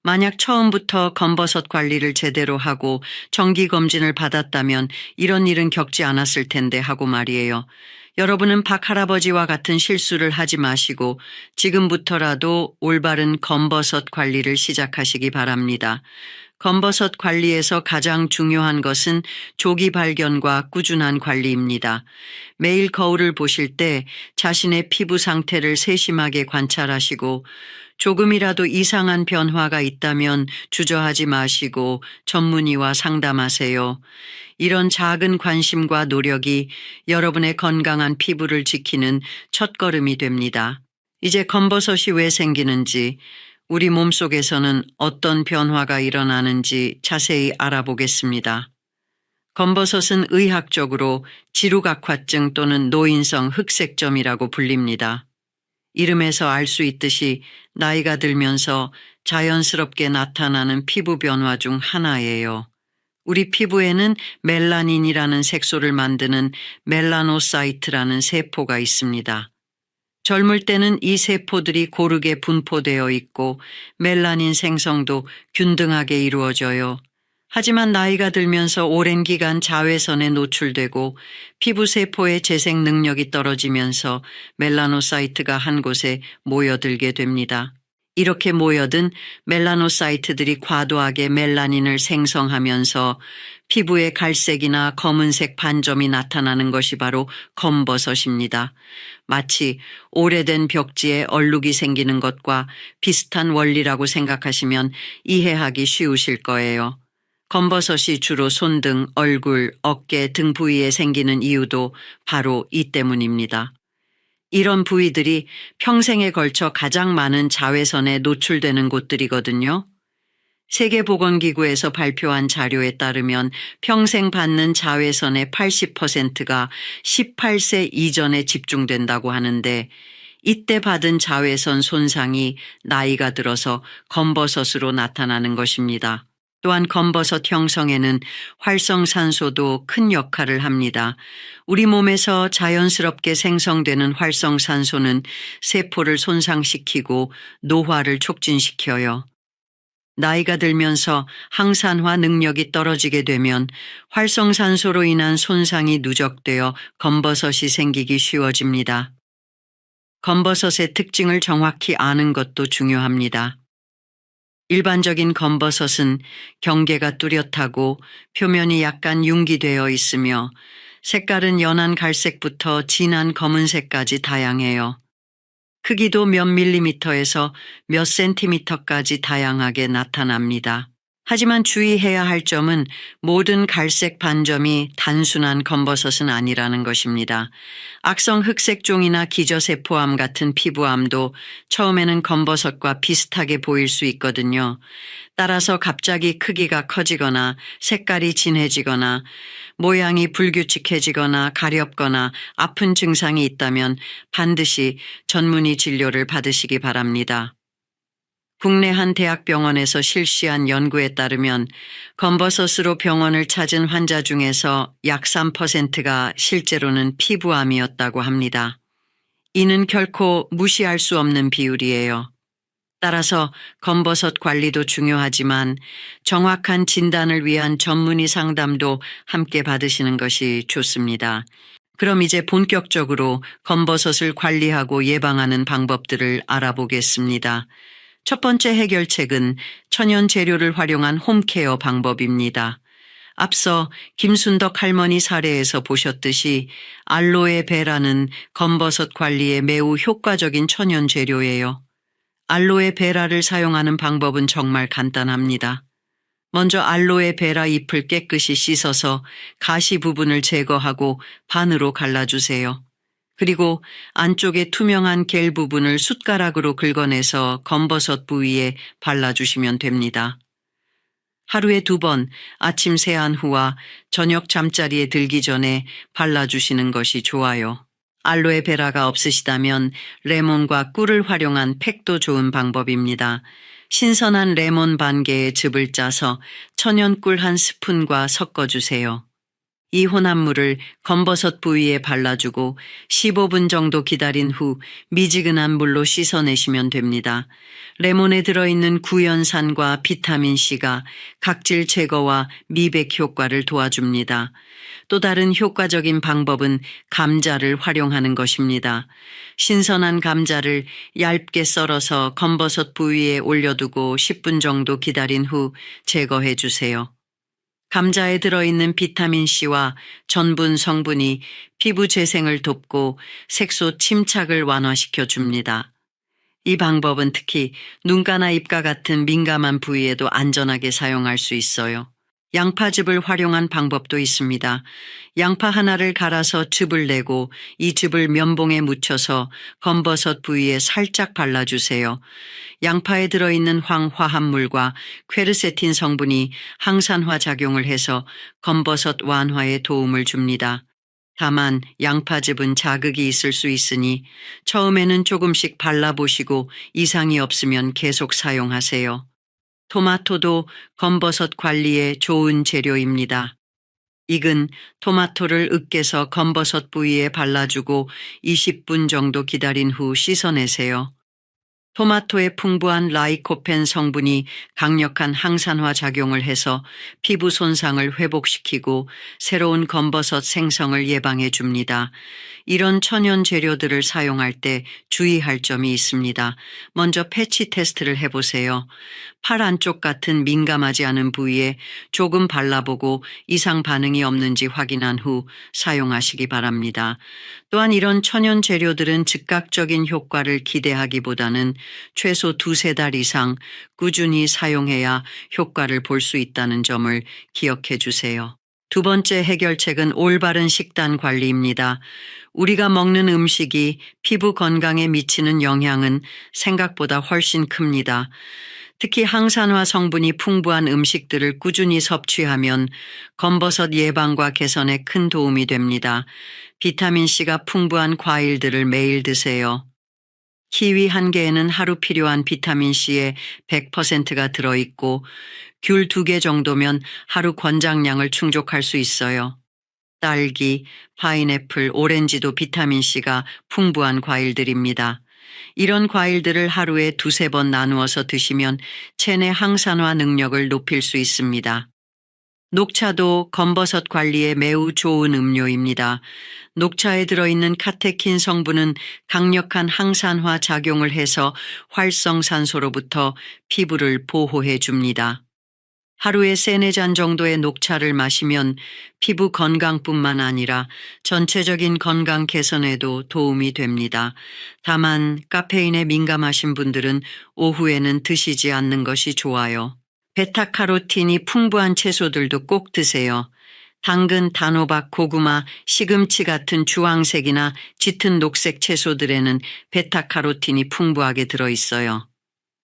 만약 처음부터 검버섯 관리를 제대로 하고 정기검진을 받았다면 이런 일은 겪지 않았을 텐데 하고 말이에요. 여러분은 박 할아버지와 같은 실수를 하지 마시고 지금부터라도 올바른 검버섯 관리를 시작하시기 바랍니다. 검버섯 관리에서 가장 중요한 것은 조기 발견과 꾸준한 관리입니다. 매일 거울을 보실 때 자신의 피부 상태를 세심하게 관찰하시고 조금이라도 이상한 변화가 있다면 주저하지 마시고 전문의와 상담하세요. 이런 작은 관심과 노력이 여러분의 건강한 피부를 지키는 첫걸음이 됩니다. 이제 검버섯이 왜 생기는지, 우리 몸속에서는 어떤 변화가 일어나는지 자세히 알아보겠습니다. 검버섯은 의학적으로 지루각화증 또는 노인성 흑색점이라고 불립니다. 이름에서 알 수 있듯이 나이가 들면서 자연스럽게 나타나는 피부 변화 중 하나예요. 우리 피부에는 멜라닌이라는 색소를 만드는 멜라노사이트라는 세포가 있습니다. 젊을 때는 이 세포들이 고르게 분포되어 있고 멜라닌 생성도 균등하게 이루어져요. 하지만 나이가 들면서 오랜 기간 자외선에 노출되고 피부 세포의 재생 능력이 떨어지면서 멜라노사이트가 한 곳에 모여들게 됩니다. 이렇게 모여든 멜라노사이트들이 과도하게 멜라닌을 생성하면서 피부에 갈색이나 검은색 반점이 나타나는 것이 바로 검버섯입니다. 마치 오래된 벽지에 얼룩이 생기는 것과 비슷한 원리라고 생각하시면 이해하기 쉬우실 거예요. 검버섯이 주로 손등, 얼굴, 어깨 등 부위에 생기는 이유도 바로 이 때문입니다. 이런 부위들이 평생에 걸쳐 가장 많은 자외선에 노출되는 곳들이거든요. 세계보건기구에서 발표한 자료에 따르면 평생 받는 자외선의 80%가 18세 이전에 집중된다고 하는데 이때 받은 자외선 손상이 나이가 들어서 검버섯으로 나타나는 것입니다. 또한 검버섯 형성에는 활성산소도 큰 역할을 합니다. 우리 몸에서 자연스럽게 생성되는 활성산소는 세포를 손상시키고 노화를 촉진시켜요. 나이가 들면서 항산화 능력이 떨어지게 되면 활성산소로 인한 손상이 누적되어 검버섯이 생기기 쉬워집니다. 검버섯의 특징을 정확히 아는 것도 중요합니다. 일반적인 검버섯은 경계가 뚜렷하고 표면이 약간 융기되어 있으며 색깔은 연한 갈색부터 진한 검은색까지 다양해요. 크기도 몇 밀리미터에서 몇 센티미터까지 다양하게 나타납니다. 하지만 주의해야 할 점은 모든 갈색 반점이 단순한 검버섯은 아니라는 것입니다. 악성 흑색종이나 기저세포암 같은 피부암도 처음에는 검버섯과 비슷하게 보일 수 있거든요. 따라서 갑자기 크기가 커지거나 색깔이 진해지거나 모양이 불규칙해지거나 가렵거나 아픈 증상이 있다면 반드시 전문의 진료를 받으시기 바랍니다. 국내 한 대학병원에서 실시한 연구에 따르면 검버섯으로 병원을 찾은 환자 중에서 약 3%가 실제로는 피부암이었다고 합니다. 이는 결코 무시할 수 없는 비율이에요. 따라서 검버섯 관리도 중요하지만 정확한 진단을 위한 전문의 상담도 함께 받으시는 것이 좋습니다. 그럼 이제 본격적으로 검버섯을 관리하고 예방하는 방법들을 알아보겠습니다. 첫 번째 해결책은 천연 재료를 활용한 홈케어 방법입니다. 앞서 김순덕 할머니 사례에서 보셨듯이 알로에베라는 검버섯 관리에 매우 효과적인 천연 재료예요. 알로에베라를 사용하는 방법은 정말 간단합니다. 먼저 알로에베라 잎을 깨끗이 씻어서 가시 부분을 제거하고 반으로 갈라주세요. 그리고 안쪽에 투명한 겔 부분을 숟가락으로 긁어내서 검버섯 부위에 발라주시면 됩니다. 하루에 2번 아침 세안 후와 저녁 잠자리에 들기 전에 발라주시는 것이 좋아요. 알로에베라가 없으시다면 레몬과 꿀을 활용한 팩도 좋은 방법입니다. 신선한 레몬 반 개의 즙을 짜서 천연 꿀 1스푼과 섞어주세요. 이 혼합물을 검버섯 부위에 발라주고 15분 정도 기다린 후 미지근한 물로 씻어내시면 됩니다. 레몬에 들어있는 구연산과 비타민C가 각질 제거와 미백 효과를 도와줍니다. 또 다른 효과적인 방법은 감자를 활용하는 것입니다. 신선한 감자를 얇게 썰어서 검버섯 부위에 올려두고 10분 정도 기다린 후 제거해 주세요. 감자에 들어있는 비타민C와 전분 성분이 피부 재생을 돕고 색소 침착을 완화시켜 줍니다. 이 방법은 특히 눈가나 입가 같은 민감한 부위에도 안전하게 사용할 수 있어요. 양파즙을 활용한 방법도 있습니다. 양파 하나를 갈아서 즙을 내고 이 즙을 면봉에 묻혀서 검버섯 부위에 살짝 발라주세요. 양파에 들어있는 황화합물과 퀘르세틴 성분이 항산화 작용을 해서 검버섯 완화에 도움을 줍니다. 다만 양파즙은 자극이 있을 수 있으니 처음에는 조금씩 발라보시고 이상이 없으면 계속 사용하세요. 토마토도 검버섯 관리에 좋은 재료입니다. 익은 토마토를 으깨서 검버섯 부위에 발라주고 20분 정도 기다린 후 씻어내세요. 토마토의 풍부한 라이코펜 성분이 강력한 항산화 작용을 해서 피부 손상을 회복시키고 새로운 검버섯 생성을 예방해 줍니다. 이런 천연 재료들을 사용할 때 주의할 점이 있습니다. 먼저 패치 테스트를 해보세요. 팔 안쪽 같은 민감하지 않은 부위에 조금 발라보고 이상 반응이 없는지 확인한 후 사용하시기 바랍니다. 또한 이런 천연 재료들은 즉각적인 효과를 기대하기보다는 최소 2-3달 이상 꾸준히 사용해야 효과를 볼 수 있다는 점을 기억해 주세요. 두 번째 해결책은 올바른 식단 관리입니다. 우리가 먹는 음식이 피부 건강에 미치는 영향은 생각보다 훨씬 큽니다. 특히 항산화 성분이 풍부한 음식들을 꾸준히 섭취하면 검버섯 예방과 개선에 큰 도움이 됩니다. 비타민C가 풍부한 과일들을 매일 드세요. 키위 한 개에는 하루 필요한 비타민C의 100%가 들어있고 귤 2개 정도면 하루 권장량을 충족할 수 있어요. 딸기, 파인애플, 오렌지도 비타민C가 풍부한 과일들입니다. 이런 과일들을 하루에 2-3번 나누어서 드시면 체내 항산화 능력을 높일 수 있습니다. 녹차도 검버섯 관리에 매우 좋은 음료입니다. 녹차에 들어있는 카테킨 성분은 강력한 항산화 작용을 해서 활성산소로부터 피부를 보호해 줍니다. 하루에 3-4잔 정도의 녹차를 마시면 피부 건강뿐만 아니라 전체적인 건강 개선에도 도움이 됩니다. 다만 카페인에 민감하신 분들은 오후에는 드시지 않는 것이 좋아요. 베타카로틴이 풍부한 채소들도 꼭 드세요. 당근, 단호박, 고구마, 시금치 같은 주황색이나 짙은 녹색 채소들에는 베타카로틴이 풍부하게 들어있어요.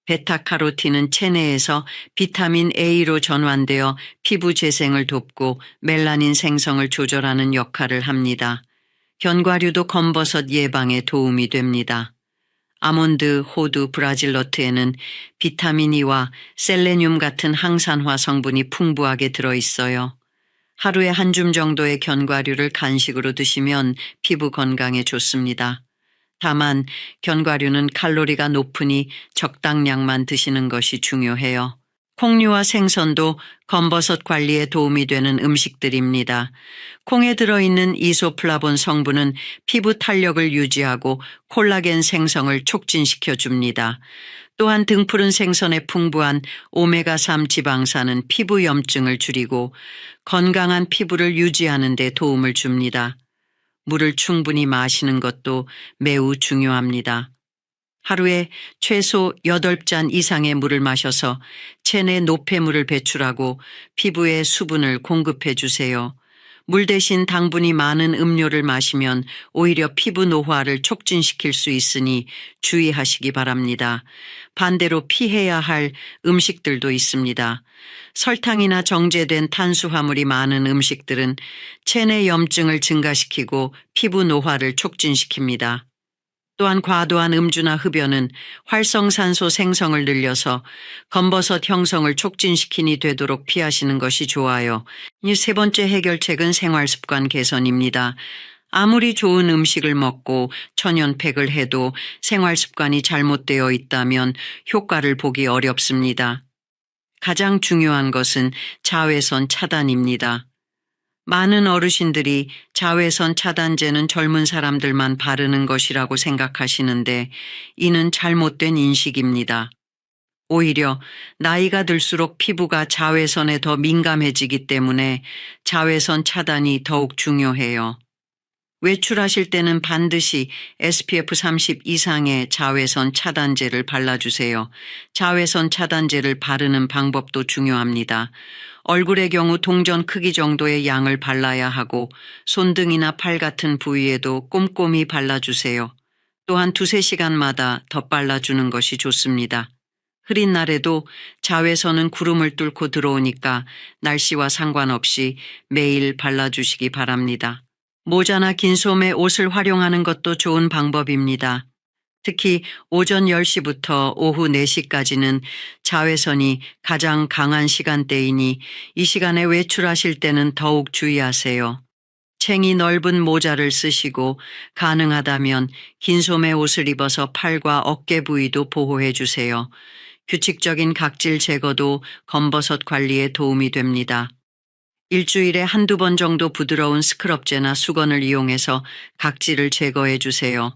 베타카로틴은 체내에서 비타민 A로 전환되어 피부 재생을 돕고 멜라닌 생성을 조절하는 역할을 합니다. 견과류도 검버섯 예방에 도움이 됩니다. 아몬드, 호두, 브라질너트에는 비타민 E와 셀레늄 같은 항산화 성분이 풍부하게 들어있어요. 하루에 한 줌 정도의 견과류를 간식으로 드시면 피부 건강에 좋습니다. 다만 견과류는 칼로리가 높으니 적당량만 드시는 것이 중요해요. 콩류와 생선도 검버섯 관리에 도움이 되는 음식들입니다. 콩에 들어있는 이소플라본 성분은 피부 탄력을 유지하고 콜라겐 생성을 촉진시켜 줍니다. 또한 등푸른 생선에 풍부한 오메가3 지방산은 피부 염증을 줄이고 건강한 피부를 유지하는 데 도움을 줍니다. 물을 충분히 마시는 것도 매우 중요합니다. 하루에 최소 8잔 이상의 물을 마셔서 체내 노폐물을 배출하고 피부에 수분을 공급해 주세요. 물 대신 당분이 많은 음료를 마시면 오히려 피부 노화를 촉진시킬 수 있으니 주의하시기 바랍니다. 반대로 피해야 할 음식들도 있습니다. 설탕이나 정제된 탄수화물이 많은 음식들은 체내 염증을 증가시키고 피부 노화를 촉진시킵니다. 또한 과도한 음주나 흡연은 활성산소 생성을 늘려서 검버섯 형성을 촉진시키니 되도록 피하시는 것이 좋아요. 이 세 번째 해결책은 생활습관 개선입니다. 아무리 좋은 음식을 먹고 천연팩을 해도 생활습관이 잘못되어 있다면 효과를 보기 어렵습니다. 가장 중요한 것은 자외선 차단입니다. 많은 어르신들이 자외선 차단제는 젊은 사람들만 바르는 것이라고 생각하시는데 이는 잘못된 인식입니다. 오히려 나이가 들수록 피부가 자외선에 더 민감해지기 때문에 자외선 차단이 더욱 중요해요. 외출하실 때는 반드시 SPF 30 이상의 자외선 차단제를 발라주세요. 자외선 차단제를 바르는 방법도 중요합니다. 얼굴의 경우 동전 크기 정도의 양을 발라야 하고 손등이나 팔 같은 부위에도 꼼꼼히 발라주세요. 또한 2~3시간마다 덧발라주는 것이 좋습니다. 흐린 날에도 자외선은 구름을 뚫고 들어오니까 날씨와 상관없이 매일 발라주시기 바랍니다. 모자나 긴 소매 옷을 활용하는 것도 좋은 방법입니다. 특히 오전 10시부터 오후 4시까지는 자외선이 가장 강한 시간대이니 이 시간에 외출하실 때는 더욱 주의하세요. 챙이 넓은 모자를 쓰시고 가능하다면 긴 소매 옷을 입어서 팔과 어깨 부위도 보호해 주세요. 규칙적인 각질 제거도 검버섯 관리에 도움이 됩니다. 일주일에 한두 번 정도 부드러운 스크럽제나 수건을 이용해서 각질을 제거해 주세요.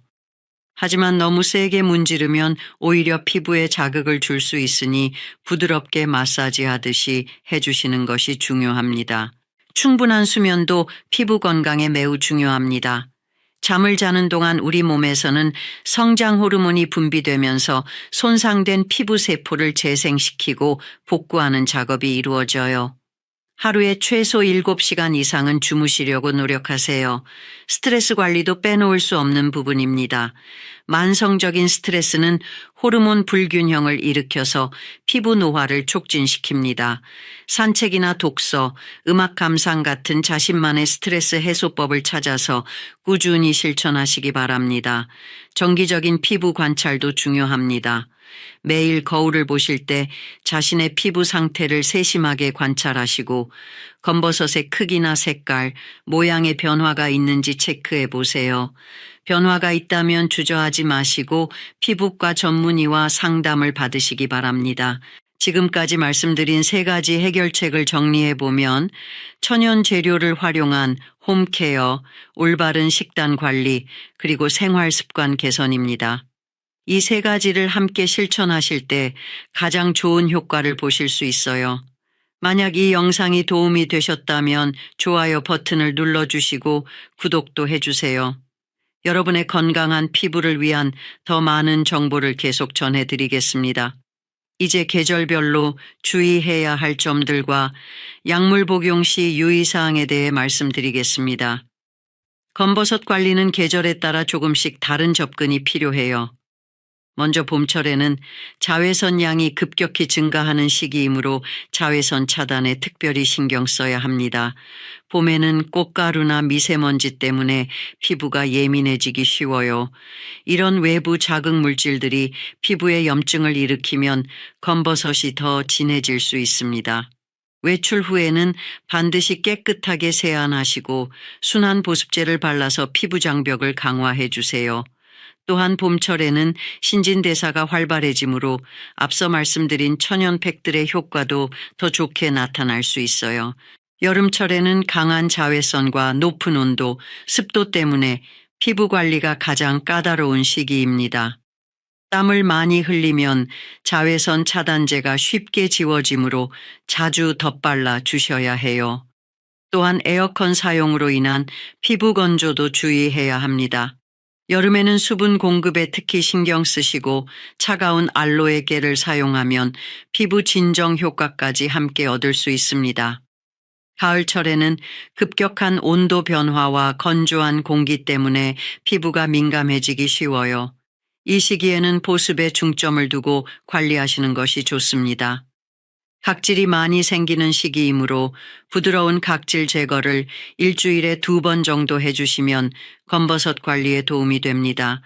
하지만 너무 세게 문지르면 오히려 피부에 자극을 줄 수 있으니 부드럽게 마사지하듯이 해주시는 것이 중요합니다. 충분한 수면도 피부 건강에 매우 중요합니다. 잠을 자는 동안 우리 몸에서는 성장 호르몬이 분비되면서 손상된 피부 세포를 재생시키고 복구하는 작업이 이루어져요. 하루에 최소 7시간 이상은 주무시려고 노력하세요. 스트레스 관리도 빼놓을 수 없는 부분입니다. 만성적인 스트레스는 호르몬 불균형을 일으켜서 피부 노화를 촉진시킵니다. 산책이나 독서, 음악 감상 같은 자신만의 스트레스 해소법을 찾아서 꾸준히 실천하시기 바랍니다. 정기적인 피부 관찰도 중요합니다. 매일 거울을 보실 때 자신의 피부 상태를 세심하게 관찰하시고 검버섯의 크기나 색깔, 모양의 변화가 있는지 체크해 보세요. 변화가 있다면 주저하지 마시고 피부과 전문의와 상담을 받으시기 바랍니다. 지금까지 말씀드린 3가지 해결책을 정리해 보면 천연 재료를 활용한 홈케어, 올바른 식단 관리, 그리고 생활 습관 개선입니다. 이 3가지를 함께 실천하실 때 가장 좋은 효과를 보실 수 있어요. 만약 이 영상이 도움이 되셨다면 좋아요 버튼을 눌러주시고 구독도 해주세요. 여러분의 건강한 피부를 위한 더 많은 정보를 계속 전해드리겠습니다. 이제 계절별로 주의해야 할 점들과 약물 복용 시 유의사항에 대해 말씀드리겠습니다. 검버섯 관리는 계절에 따라 조금씩 다른 접근이 필요해요. 먼저 봄철에는 자외선 양이 급격히 증가하는 시기이므로 자외선 차단에 특별히 신경 써야 합니다. 봄에는 꽃가루나 미세먼지 때문에 피부가 예민해지기 쉬워요. 이런 외부 자극 물질들이 피부에 염증을 일으키면 검버섯이 더 진해질 수 있습니다. 외출 후에는 반드시 깨끗하게 세안하시고 순한 보습제를 발라서 피부 장벽을 강화해 주세요. 또한 봄철에는 신진대사가 활발해지므로 앞서 말씀드린 천연팩들의 효과도 더 좋게 나타날 수 있어요. 여름철에는 강한 자외선과 높은 온도, 습도 때문에 피부 관리가 가장 까다로운 시기입니다. 땀을 많이 흘리면 자외선 차단제가 쉽게 지워지므로 자주 덧발라 주셔야 해요. 또한 에어컨 사용으로 인한 피부 건조도 주의해야 합니다. 여름에는 수분 공급에 특히 신경 쓰시고 차가운 알로에 겔을 사용하면 피부 진정 효과까지 함께 얻을 수 있습니다. 가을철에는 급격한 온도 변화와 건조한 공기 때문에 피부가 민감해지기 쉬워요. 이 시기에는 보습에 중점을 두고 관리하시는 것이 좋습니다. 각질이 많이 생기는 시기이므로 부드러운 각질 제거를 일주일에 2번 정도 해주시면 검버섯 관리에 도움이 됩니다.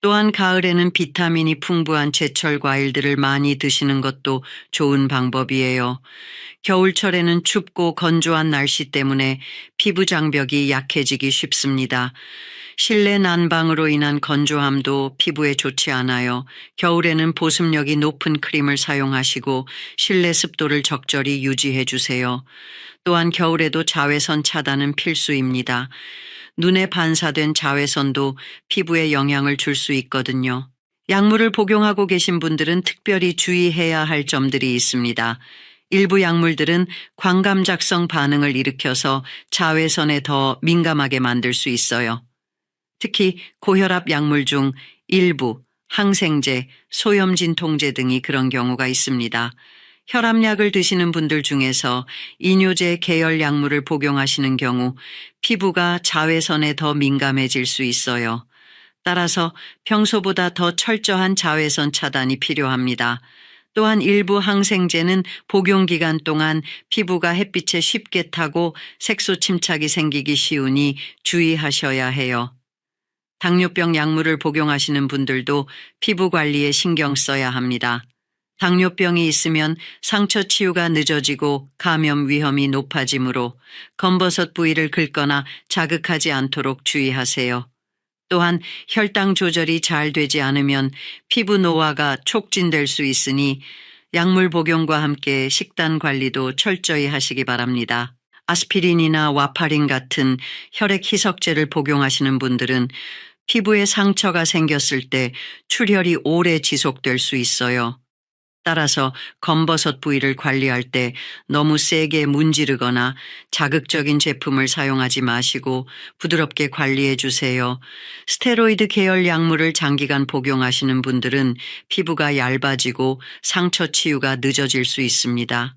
또한 가을에는 비타민이 풍부한 제철 과일들을 많이 드시는 것도 좋은 방법이에요. 겨울철에는 춥고 건조한 날씨 때문에 피부 장벽이 약해지기 쉽습니다. 실내 난방으로 인한 건조함도 피부에 좋지 않아요. 겨울에는 보습력이 높은 크림을 사용하시고 실내 습도를 적절히 유지해 주세요. 또한 겨울에도 자외선 차단은 필수입니다. 눈에 반사된 자외선도 피부에 영향을 줄 수 있거든요. 약물을 복용하고 계신 분들은 특별히 주의해야 할 점들이 있습니다. 일부 약물들은 광감작성 반응을 일으켜서 자외선에 더 민감하게 만들 수 있어요. 특히 고혈압 약물 중 일부, 항생제, 소염진통제 등이 그런 경우가 있습니다. 혈압약을 드시는 분들 중에서 이뇨제 계열 약물을 복용하시는 경우 피부가 자외선에 더 민감해질 수 있어요. 따라서 평소보다 더 철저한 자외선 차단이 필요합니다. 또한 일부 항생제는 복용 기간 동안 피부가 햇빛에 쉽게 타고 색소 침착이 생기기 쉬우니 주의하셔야 해요. 당뇨병 약물을 복용하시는 분들도 피부 관리에 신경 써야 합니다. 당뇨병이 있으면 상처 치유가 늦어지고 감염 위험이 높아지므로 검버섯 부위를 긁거나 자극하지 않도록 주의하세요. 또한 혈당 조절이 잘 되지 않으면 피부 노화가 촉진될 수 있으니 약물 복용과 함께 식단 관리도 철저히 하시기 바랍니다. 아스피린이나 와파린 같은 혈액 희석제를 복용하시는 분들은 피부에 상처가 생겼을 때 출혈이 오래 지속될 수 있어요. 따라서 검버섯 부위를 관리할 때 너무 세게 문지르거나 자극적인 제품을 사용하지 마시고 부드럽게 관리해 주세요. 스테로이드 계열 약물을 장기간 복용하시는 분들은 피부가 얇아지고 상처 치유가 늦어질 수 있습니다.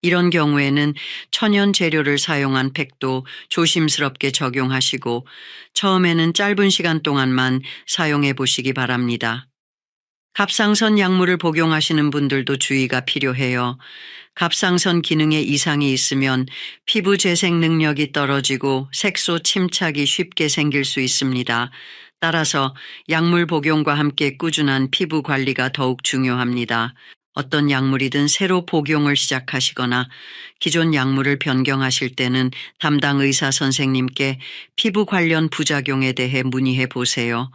이런 경우에는 천연 재료를 사용한 팩도 조심스럽게 적용하시고 처음에는 짧은 시간 동안만 사용해 보시기 바랍니다. 갑상선 약물을 복용하시는 분들도 주의가 필요해요. 갑상선 기능에 이상이 있으면 피부 재생 능력이 떨어지고 색소 침착이 쉽게 생길 수 있습니다. 따라서 약물 복용과 함께 꾸준한 피부 관리가 더욱 중요합니다. 어떤 약물이든 새로 복용을 시작하시거나 기존 약물을 변경하실 때는 담당 의사 선생님께 피부 관련 부작용에 대해 문의해 보세요.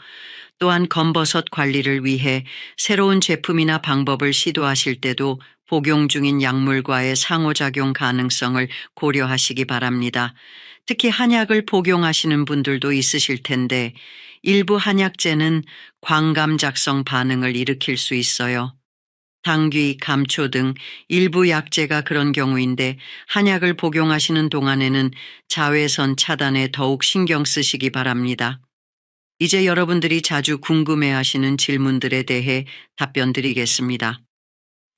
또한 검버섯 관리를 위해 새로운 제품이나 방법을 시도하실 때도 복용 중인 약물과의 상호작용 가능성을 고려하시기 바랍니다. 특히 한약을 복용하시는 분들도 있으실 텐데 일부 한약제는 광감작성 반응을 일으킬 수 있어요. 당귀, 감초 등 일부 약제가 그런 경우인데 한약을 복용하시는 동안에는 자외선 차단에 더욱 신경 쓰시기 바랍니다. 이제 여러분들이 자주 궁금해하시는 질문들에 대해 답변 드리겠습니다.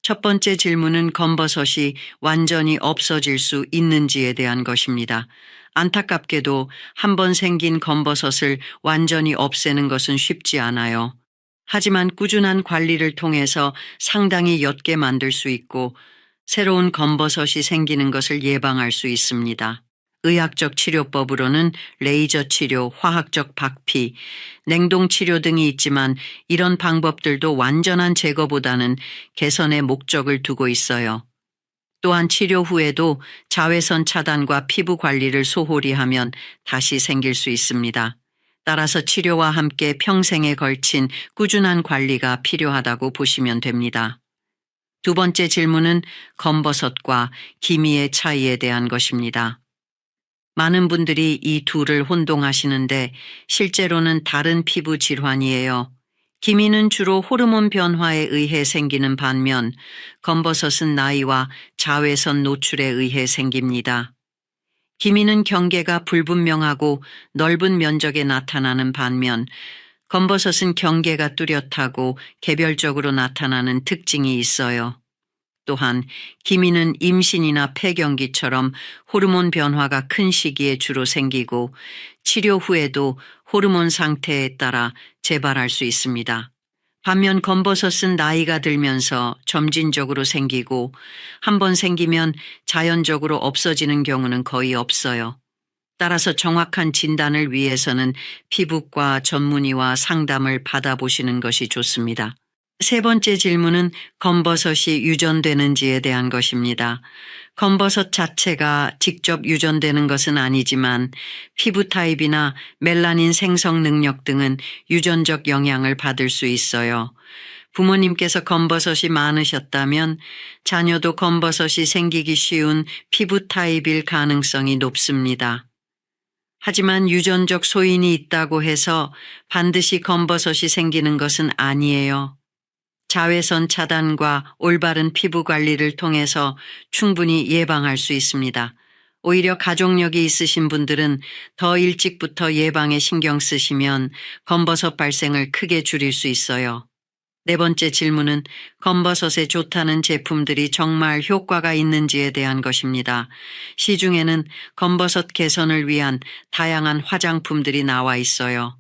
첫 번째 질문은 검버섯이 완전히 없어질 수 있는지에 대한 것입니다. 안타깝게도 한번 생긴 검버섯을 완전히 없애는 것은 쉽지 않아요. 하지만 꾸준한 관리를 통해서 상당히 옅게 만들 수 있고 새로운 검버섯이 생기는 것을 예방할 수 있습니다. 의학적 치료법으로는 레이저 치료, 화학적 박피, 냉동 치료 등이 있지만 이런 방법들도 완전한 제거보다는 개선의 목적을 두고 있어요. 또한 치료 후에도 자외선 차단과 피부 관리를 소홀히 하면 다시 생길 수 있습니다. 따라서 치료와 함께 평생에 걸친 꾸준한 관리가 필요하다고 보시면 됩니다. 두 번째 질문은 검버섯과 기미의 차이에 대한 것입니다. 많은 분들이 이 둘을 혼동하시는데 실제로는 다른 피부 질환이에요. 기미는 주로 호르몬 변화에 의해 생기는 반면 검버섯은 나이와 자외선 노출에 의해 생깁니다. 기미는 경계가 불분명하고 넓은 면적에 나타나는 반면 검버섯은 경계가 뚜렷하고 개별적으로 나타나는 특징이 있어요. 또한 기미는 임신이나 폐경기처럼 호르몬 변화가 큰 시기에 주로 생기고 치료 후에도 호르몬 상태에 따라 재발할 수 있습니다. 반면 검버섯은 나이가 들면서 점진적으로 생기고 한번 생기면 자연적으로 없어지는 경우는 거의 없어요. 따라서 정확한 진단을 위해서는 피부과 전문의와 상담을 받아보시는 것이 좋습니다. 세 번째 질문은 검버섯이 유전되는지에 대한 것입니다. 검버섯 자체가 직접 유전되는 것은 아니지만 피부 타입이나 멜라닌 생성 능력 등은 유전적 영향을 받을 수 있어요. 부모님께서 검버섯이 많으셨다면 자녀도 검버섯이 생기기 쉬운 피부 타입일 가능성이 높습니다. 하지만 유전적 소인이 있다고 해서 반드시 검버섯이 생기는 것은 아니에요. 자외선 차단과 올바른 피부 관리를 통해서 충분히 예방할 수 있습니다. 오히려 가족력이 있으신 분들은 더 일찍부터 예방에 신경 쓰시면 검버섯 발생을 크게 줄일 수 있어요. 네 번째 질문은 검버섯에 좋다는 제품들이 정말 효과가 있는지에 대한 것입니다. 시중에는 검버섯 개선을 위한 다양한 화장품들이 나와 있어요.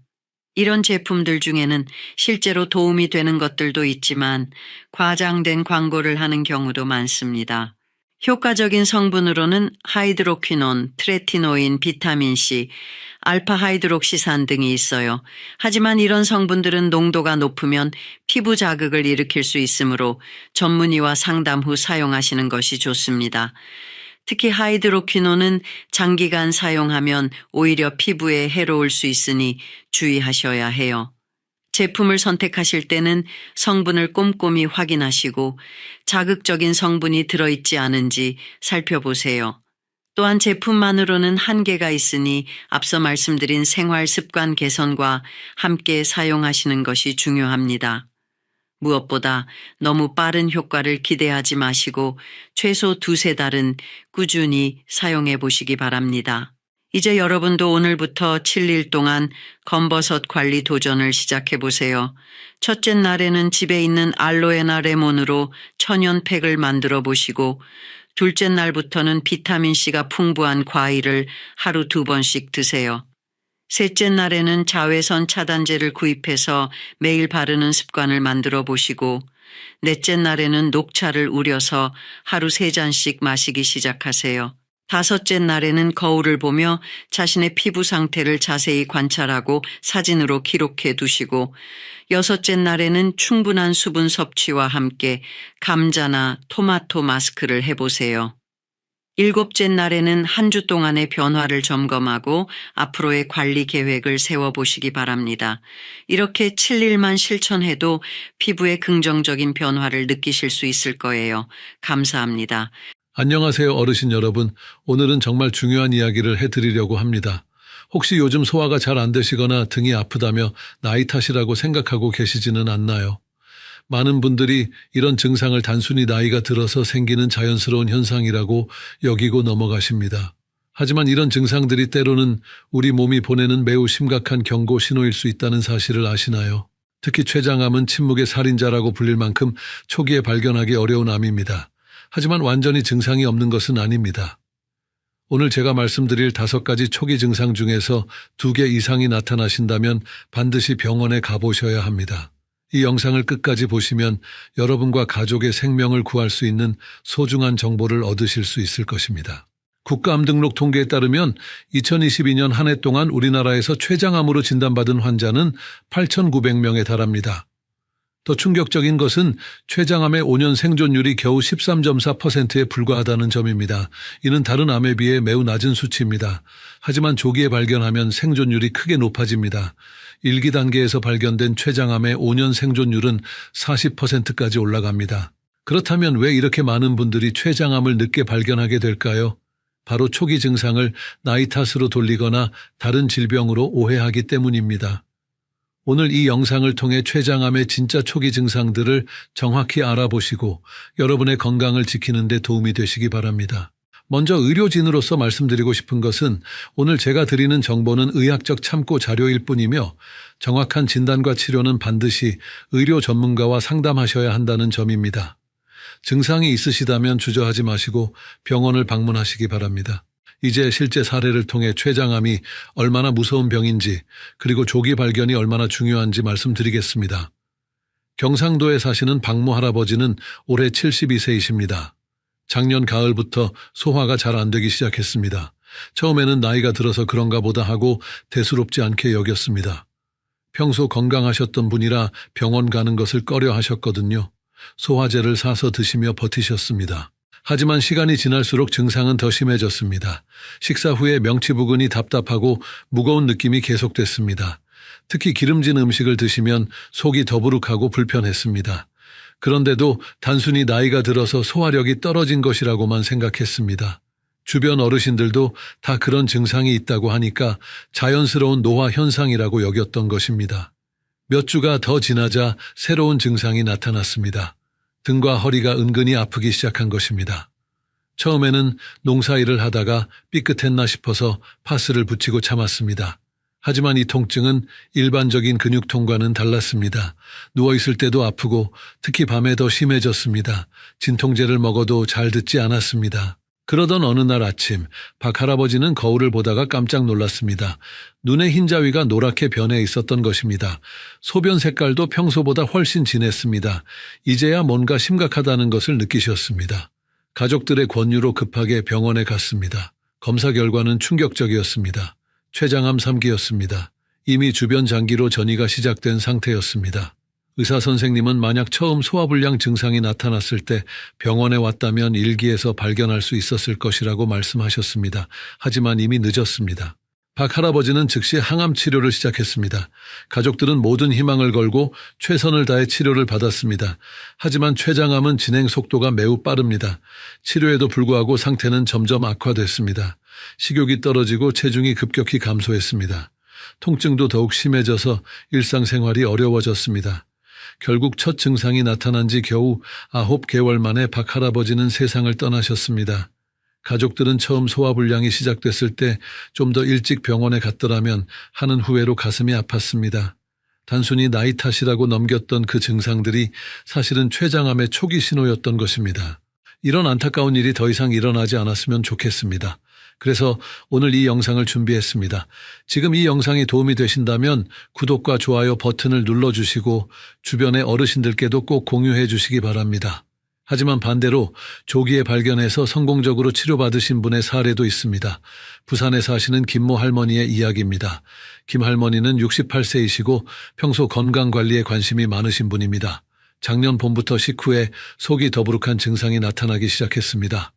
이런 제품들 중에는 실제로 도움이 되는 것들도 있지만 과장된 광고를 하는 경우도 많습니다. 효과적인 성분으로는 하이드로퀴논, 트레티노인, 비타민C, 알파하이드록시산 등이 있어요. 하지만 이런 성분들은 농도가 높으면 피부 자극을 일으킬 수 있으므로 전문의와 상담 후 사용하시는 것이 좋습니다. 특히 하이드로퀴논은 장기간 사용하면 오히려 피부에 해로울 수 있으니 주의하셔야 해요. 제품을 선택하실 때는 성분을 꼼꼼히 확인하시고 자극적인 성분이 들어있지 않은지 살펴보세요. 또한 제품만으로는 한계가 있으니 앞서 말씀드린 생활 습관 개선과 함께 사용하시는 것이 중요합니다. 무엇보다 너무 빠른 효과를 기대하지 마시고 최소 2-3달은 꾸준히 사용해 보시기 바랍니다. 이제 여러분도 오늘부터 7일 동안 검버섯 관리 도전을 시작해 보세요. 첫째 날에는 집에 있는 알로에나 레몬으로 천연팩을 만들어 보시고 둘째 날부터는 비타민C가 풍부한 과일을 하루 2번씩 드세요. 셋째 날에는 자외선 차단제를 구입해서 매일 바르는 습관을 만들어 보시고 넷째 날에는 녹차를 우려서 하루 3잔씩 마시기 시작하세요. 다섯째 날에는 거울을 보며 자신의 피부 상태를 자세히 관찰하고 사진으로 기록해 두시고 여섯째 날에는 충분한 수분 섭취와 함께 감자나 토마토 마스크를 해보세요. 일곱째 날에는 한 주 동안의 변화를 점검하고 앞으로의 관리 계획을 세워보시기 바랍니다. 이렇게 7일만 실천해도 피부에 긍정적인 변화를 느끼실 수 있을 거예요. 감사합니다. 안녕하세요, 어르신 여러분. 오늘은 정말 중요한 이야기를 해드리려고 합니다. 혹시 요즘 소화가 잘 안 되시거나 등이 아프다며 나이 탓이라고 생각하고 계시지는 않나요? 많은 분들이 이런 증상을 단순히 나이가 들어서 생기는 자연스러운 현상이라고 여기고 넘어가십니다. 하지만 이런 증상들이 때로는 우리 몸이 보내는 매우 심각한 경고 신호일 수 있다는 사실을 아시나요? 특히 췌장암은 침묵의 살인자라고 불릴 만큼 초기에 발견하기 어려운 암입니다. 하지만 완전히 증상이 없는 것은 아닙니다. 오늘 제가 말씀드릴 5가지 초기 증상 중에서 2개 이상이 나타나신다면 반드시 병원에 가보셔야 합니다. 이 영상을 끝까지 보시면 여러분과 가족의 생명을 구할 수 있는 소중한 정보를 얻으실 수 있을 것입니다. 국가암 등록 통계에 따르면 2022년 한 해 동안 우리나라에서 췌장암으로 진단받은 환자는 8,900명에 달합니다. 더 충격적인 것은 췌장암의 5년 생존율이 겨우 13.4%에 불과하다는 점입니다. 이는 다른 암에 비해 매우 낮은 수치입니다. 하지만 조기에 발견하면 생존율이 크게 높아집니다. 1기 단계에서 발견된 췌장암의 5년 생존율은 40%까지 올라갑니다. 그렇다면 왜 이렇게 많은 분들이 췌장암을 늦게 발견하게 될까요? 바로 초기 증상을 나이 탓으로 돌리거나 다른 질병으로 오해하기 때문입니다. 오늘 이 영상을 통해 췌장암의 진짜 초기 증상들을 정확히 알아보시고 여러분의 건강을 지키는 데 도움이 되시기 바랍니다. 먼저 의료진으로서 말씀드리고 싶은 것은 오늘 제가 드리는 정보는 의학적 참고 자료일 뿐이며 정확한 진단과 치료는 반드시 의료 전문가와 상담하셔야 한다는 점입니다. 증상이 있으시다면 주저하지 마시고 병원을 방문하시기 바랍니다. 이제 실제 사례를 통해 췌장암이 얼마나 무서운 병인지 그리고 조기 발견이 얼마나 중요한지 말씀드리겠습니다. 경상도에 사시는 박모 할아버지는 올해 72세이십니다. 작년 가을부터 소화가 잘 안 되기 시작했습니다. 처음에는 나이가 들어서 그런가 보다 하고 대수롭지 않게 여겼습니다. 평소 건강하셨던 분이라 병원 가는 것을 꺼려 하셨거든요. 소화제를 사서 드시며 버티셨습니다. 하지만 시간이 지날수록 증상은 더 심해졌습니다. 식사 후에 명치 부근이 답답하고 무거운 느낌이 계속됐습니다. 특히 기름진 음식을 드시면 속이 더부룩하고 불편했습니다. 그런데도 단순히 나이가 들어서 소화력이 떨어진 것이라고만 생각했습니다. 주변 어르신들도 다 그런 증상이 있다고 하니까 자연스러운 노화 현상이라고 여겼던 것입니다. 몇 주가 더 지나자 새로운 증상이 나타났습니다. 등과 허리가 은근히 아프기 시작한 것입니다. 처음에는 농사일을 하다가 삐끗했나 싶어서 파스를 붙이고 참았습니다. 하지만 이 통증은 일반적인 근육통과는 달랐습니다. 누워있을 때도 아프고 특히 밤에 더 심해졌습니다. 진통제를 먹어도 잘 듣지 않았습니다. 그러던 어느 날 아침 박 할아버지는 거울을 보다가 깜짝 놀랐습니다. 눈의 흰자위가 노랗게 변해 있었던 것입니다. 소변 색깔도 평소보다 훨씬 진했습니다. 이제야 뭔가 심각하다는 것을 느끼셨습니다. 가족들의 권유로 급하게 병원에 갔습니다. 검사 결과는 충격적이었습니다. 췌장암 3기였습니다. 이미 주변 장기로 전이가 시작된 상태였습니다. 의사 선생님은 만약 처음 소화불량 증상이 나타났을 때 병원에 왔다면 1기에서 발견할 수 있었을 것이라고 말씀하셨습니다. 하지만 이미 늦었습니다. 박 할아버지는 즉시 항암 치료를 시작했습니다. 가족들은 모든 희망을 걸고 최선을 다해 치료를 받았습니다. 하지만 췌장암은 진행 속도가 매우 빠릅니다. 치료에도 불구하고 상태는 점점 악화됐습니다. 식욕이 떨어지고 체중이 급격히 감소했습니다. 통증도 더욱 심해져서 일상생활이 어려워졌습니다. 결국 첫 증상이 나타난 지 겨우 9개월 만에 박 할아버지는 세상을 떠나셨습니다. 가족들은 처음 소화불량이 시작됐을 때 좀 더 일찍 병원에 갔더라면 하는 후회로 가슴이 아팠습니다. 단순히 나이 탓이라고 넘겼던 그 증상들이 사실은 췌장암의 초기 신호였던 것입니다. 이런 안타까운 일이 더 이상 일어나지 않았으면 좋겠습니다. 그래서 오늘 이 영상을 준비했습니다. 지금 이 영상이 도움이 되신다면 구독과 좋아요 버튼을 눌러주시고 주변의 어르신들께도 꼭 공유해 주시기 바랍니다. 하지만 반대로 조기에 발견해서 성공적으로 치료받으신 분의 사례도 있습니다. 부산에 사시는 김모 할머니의 이야기입니다. 김 할머니는 68세이시고 평소 건강관리에 관심이 많으신 분입니다. 작년 봄부터 식후에 속이 더부룩한 증상이 나타나기 시작했습니다.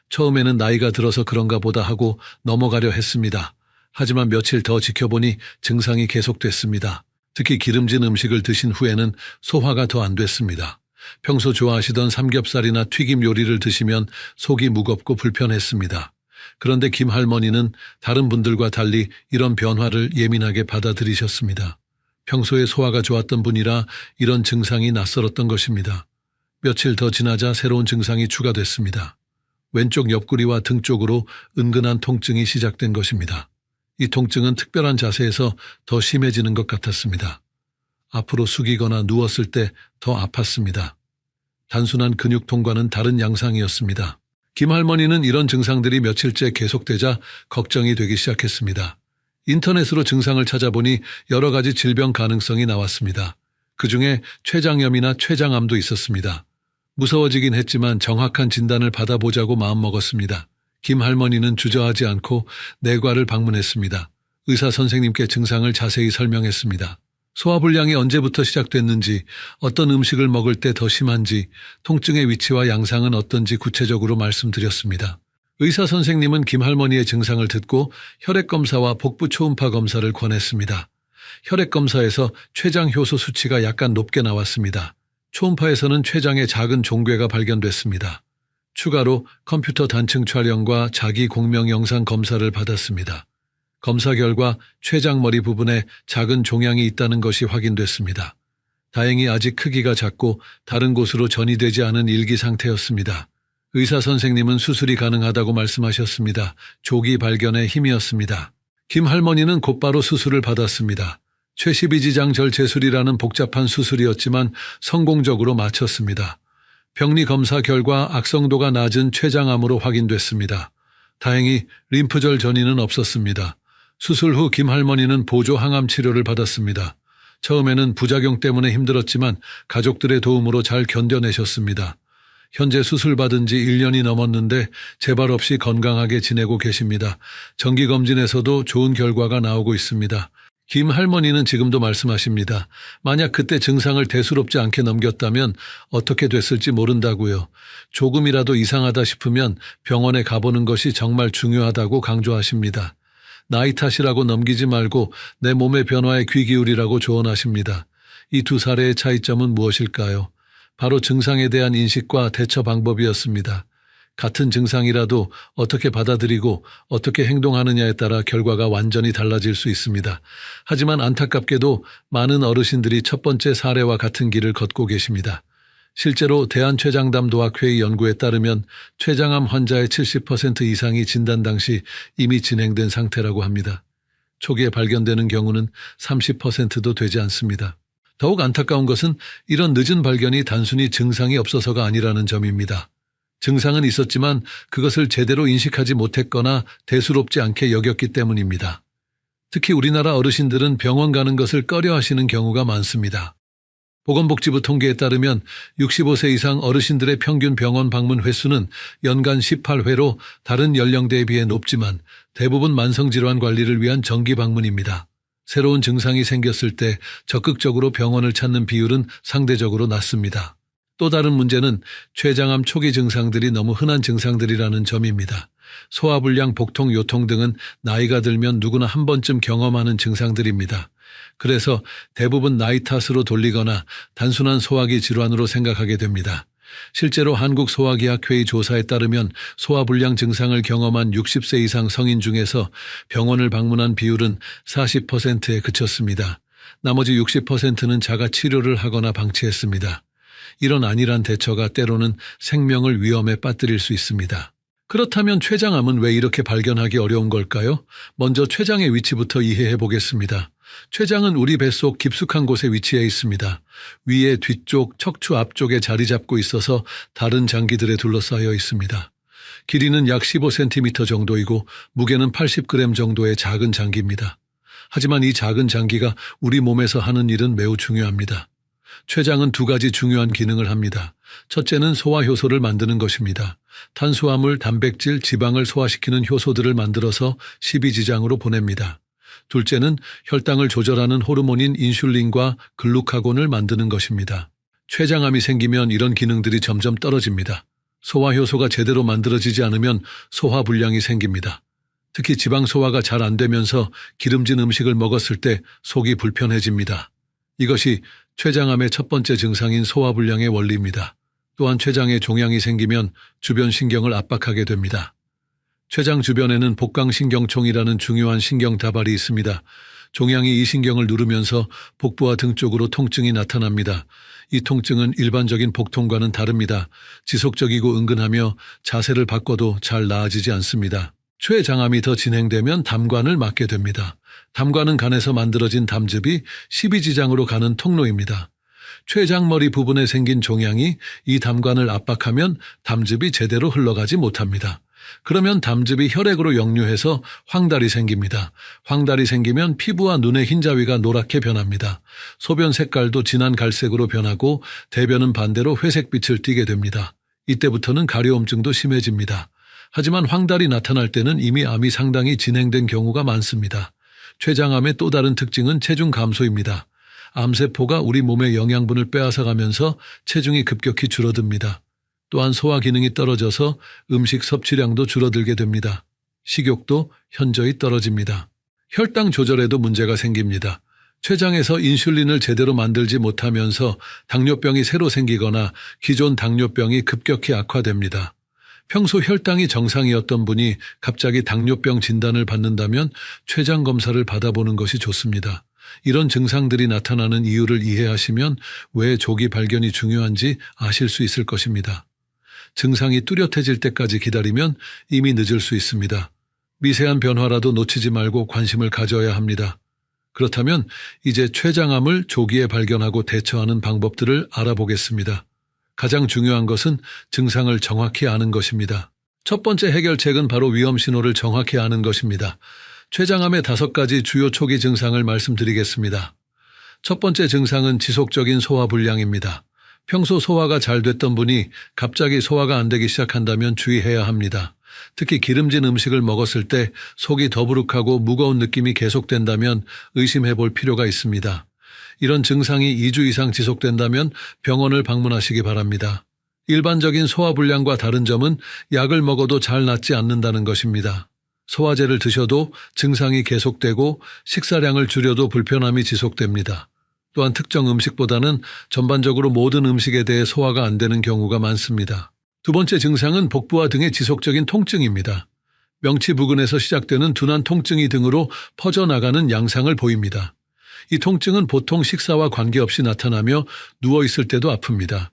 처음에는 나이가 들어서 그런가 보다 하고 넘어가려 했습니다. 하지만 며칠 더 지켜보니 증상이 계속됐습니다. 특히 기름진 음식을 드신 후에는 소화가 더 안 됐습니다. 평소 좋아하시던 삼겹살이나 튀김 요리를 드시면 속이 무겁고 불편했습니다. 그런데 김 할머니는 다른 분들과 달리 이런 변화를 예민하게 받아들이셨습니다. 평소에 소화가 좋았던 분이라 이런 증상이 낯설었던 것입니다. 며칠 더 지나자 새로운 증상이 추가됐습니다. 왼쪽 옆구리와 등 쪽으로 은근한 통증이 시작된 것입니다. 이 통증은 특별한 자세에서 더 심해지는 것 같았습니다. 앞으로 숙이거나 누웠을 때 더 아팠습니다. 단순한 근육통과는 다른 양상이었습니다. 김 할머니는 이런 증상들이 며칠째 계속되자 걱정이 되기 시작했습니다. 인터넷으로 증상을 찾아보니 여러 가지 질병 가능성이 나왔습니다. 그중에 췌장염이나 췌장암도 있었습니다. 무서워지긴 했지만 정확한 진단을 받아보자고 마음먹었습니다. 김 할머니는 주저하지 않고 내과를 방문했습니다. 의사 선생님께 증상을 자세히 설명했습니다. 소화불량이 언제부터 시작됐는지, 어떤 음식을 먹을 때 더 심한지, 통증의 위치와 양상은 어떤지 구체적으로 말씀드렸습니다. 의사 선생님은 김 할머니의 증상을 듣고 혈액검사와 복부 초음파 검사를 권했습니다. 혈액검사에서 췌장 효소 수치가 약간 높게 나왔습니다. 초음파에서는 췌장의 작은 종괴가 발견됐습니다. 추가로 컴퓨터 단층 촬영과 자기 공명 영상 검사를 받았습니다. 검사 결과 췌장머리 부분에 작은 종양이 있다는 것이 확인됐습니다. 다행히 아직 크기가 작고 다른 곳으로 전이되지 않은 일기 상태였습니다. 의사 선생님은 수술이 가능하다고 말씀하셨습니다. 조기 발견의 힘이었습니다. 김 할머니는 곧바로 수술을 받았습니다. 최12지장 절제술이라는 복잡한 수술이었지만 성공적으로 마쳤습니다. 병리 검사 결과 악성도가 낮은 췌장암으로 확인됐습니다. 다행히 림프절 전이는 없었습니다. 수술 후 김 할머니는 보조 항암 치료를 받았습니다. 처음에는 부작용 때문에 힘들었지만 가족들의 도움으로 잘 견뎌내셨습니다. 현재 수술 받은 지 1년이 넘었는데 재발 없이 건강하게 지내고 계십니다. 정기검진에서도 좋은 결과가 나오고 있습니다. 김 할머니는 지금도 말씀하십니다. 만약 그때 증상을 대수롭지 않게 넘겼다면 어떻게 됐을지 모른다고요. 조금이라도 이상하다 싶으면 병원에 가보는 것이 정말 중요하다고 강조하십니다. 나이 탓이라고 넘기지 말고 내 몸의 변화에 귀 기울이라고 조언하십니다. 이 두 사례의 차이점은 무엇일까요? 바로 증상에 대한 인식과 대처 방법이었습니다. 같은 증상이라도 어떻게 받아들이고 어떻게 행동하느냐에 따라 결과가 완전히 달라질 수 있습니다. 하지만 안타깝게도 많은 어르신들이 첫 번째 사례와 같은 길을 걷고 계십니다. 실제로 대한췌장담도학회의 연구에 따르면 췌장암 환자의 70% 이상이 진단 당시 이미 진행된 상태라고 합니다. 초기에 발견되는 경우는 30%도 되지 않습니다. 더욱 안타까운 것은 이런 늦은 발견이 단순히 증상이 없어서가 아니라는 점입니다. 증상은 있었지만 그것을 제대로 인식하지 못했거나 대수롭지 않게 여겼기 때문입니다. 특히 우리나라 어르신들은 병원 가는 것을 꺼려하시는 경우가 많습니다. 보건복지부 통계에 따르면 65세 이상 어르신들의 평균 병원 방문 횟수는 연간 18회로 다른 연령대에 비해 높지만 대부분 만성질환 관리를 위한 정기 방문입니다. 새로운 증상이 생겼을 때 적극적으로 병원을 찾는 비율은 상대적으로 낮습니다. 또 다른 문제는 췌장암 초기 증상들이 너무 흔한 증상들이라는 점입니다. 소화불량, 복통, 요통 등은 나이가 들면 누구나 한 번쯤 경험하는 증상들입니다. 그래서 대부분 나이 탓으로 돌리거나 단순한 소화기 질환으로 생각하게 됩니다. 실제로 한국소화기학회의 조사에 따르면 소화불량 증상을 경험한 60세 이상 성인 중에서 병원을 방문한 비율은 40%에 그쳤습니다. 나머지 60%는 자가 치료를 하거나 방치했습니다. 이런 안일한 대처가 때로는 생명을 위험에 빠뜨릴 수 있습니다. 그렇다면 췌장암은 왜 이렇게 발견하기 어려운 걸까요? 먼저 췌장의 위치부터 이해해 보겠습니다. 췌장은 우리 뱃속 깊숙한 곳에 위치해 있습니다. 위에 뒤쪽, 척추 앞쪽에 자리 잡고 있어서 다른 장기들에 둘러싸여 있습니다. 길이는 약 15cm 정도이고 무게는 80g 정도의 작은 장기입니다. 하지만 이 작은 장기가 우리 몸에서 하는 일은 매우 중요합니다. 췌장은 두 가지 중요한 기능을 합니다. 첫째는 소화효소를 만드는 것입니다. 탄수화물, 단백질, 지방을 소화시키는 효소들을 만들어서 십이지장으로 보냅니다. 둘째는 혈당을 조절하는 호르몬인 인슐린과 글루카곤을 만드는 것입니다. 췌장암이 생기면 이런 기능들이 점점 떨어집니다. 소화효소가 제대로 만들어지지 않으면 소화불량이 생깁니다. 특히 지방 소화가 잘 안 되면서 기름진 음식을 먹었을 때 속이 불편해집니다. 이것이 췌장암의 첫 번째 증상인 소화불량의 원리입니다. 또한 췌장에 종양이 생기면 주변 신경을 압박하게 됩니다. 췌장 주변에는 복강신경총이라는 중요한 신경다발이 있습니다. 종양이 이 신경을 누르면서 복부와 등 쪽으로 통증이 나타납니다. 이 통증은 일반적인 복통과는 다릅니다. 지속적이고 은근하며 자세를 바꿔도 잘 나아지지 않습니다. 췌장암이 더 진행되면 담관을 맞게 됩니다. 담관은 간에서 만들어진 담즙이 십이지장으로 가는 통로입니다. 췌장머리 부분에 생긴 종양이 이 담관을 압박하면 담즙이 제대로 흘러가지 못합니다. 그러면 담즙이 혈액으로 역류해서 황달이 생깁니다. 황달이 생기면 피부와 눈의 흰자위가 노랗게 변합니다. 소변 색깔도 진한 갈색으로 변하고 대변은 반대로 회색빛을 띠게 됩니다. 이때부터는 가려움증도 심해집니다. 하지만 황달이 나타날 때는 이미 암이 상당히 진행된 경우가 많습니다. 췌장암의 또 다른 특징은 체중 감소입니다. 암세포가 우리 몸의 영양분을 빼앗아가면서 체중이 급격히 줄어듭니다. 또한 소화 기능이 떨어져서 음식 섭취량도 줄어들게 됩니다. 식욕도 현저히 떨어집니다. 혈당 조절에도 문제가 생깁니다. 췌장에서 인슐린을 제대로 만들지 못하면서 당뇨병이 새로 생기거나 기존 당뇨병이 급격히 악화됩니다. 평소 혈당이 정상이었던 분이 갑자기 당뇨병 진단을 받는다면 췌장 검사를 받아보는 것이 좋습니다. 이런 증상들이 나타나는 이유를 이해하시면 왜 조기 발견이 중요한지 아실 수 있을 것입니다. 증상이 뚜렷해질 때까지 기다리면 이미 늦을 수 있습니다. 미세한 변화라도 놓치지 말고 관심을 가져야 합니다. 그렇다면 이제 췌장암을 조기에 발견하고 대처하는 방법들을 알아보겠습니다. 가장 중요한 것은 증상을 정확히 아는 것입니다. 첫 번째 해결책은 바로 위험 신호를 정확히 아는 것입니다. 췌장암의 5가지 주요 초기 증상을 말씀드리겠습니다. 첫 번째 증상은 지속적인 소화불량입니다. 평소 소화가 잘 됐던 분이 갑자기 소화가 안 되기 시작한다면 주의해야 합니다. 특히 기름진 음식을 먹었을 때 속이 더부룩하고 무거운 느낌이 계속된다면 의심해 볼 필요가 있습니다. 이런 증상이 2주 이상 지속된다면 병원을 방문하시기 바랍니다. 일반적인 소화불량과 다른 점은 약을 먹어도 잘 낫지 않는다는 것입니다. 소화제를 드셔도 증상이 계속되고 식사량을 줄여도 불편함이 지속됩니다. 또한 특정 음식보다는 전반적으로 모든 음식에 대해 소화가 안 되는 경우가 많습니다. 두 번째 증상은 복부와 등의 지속적인 통증입니다. 명치 부근에서 시작되는 둔한 통증이 등으로 퍼져나가는 양상을 보입니다. 이 통증은 보통 식사와 관계없이 나타나며 누워있을 때도 아픕니다.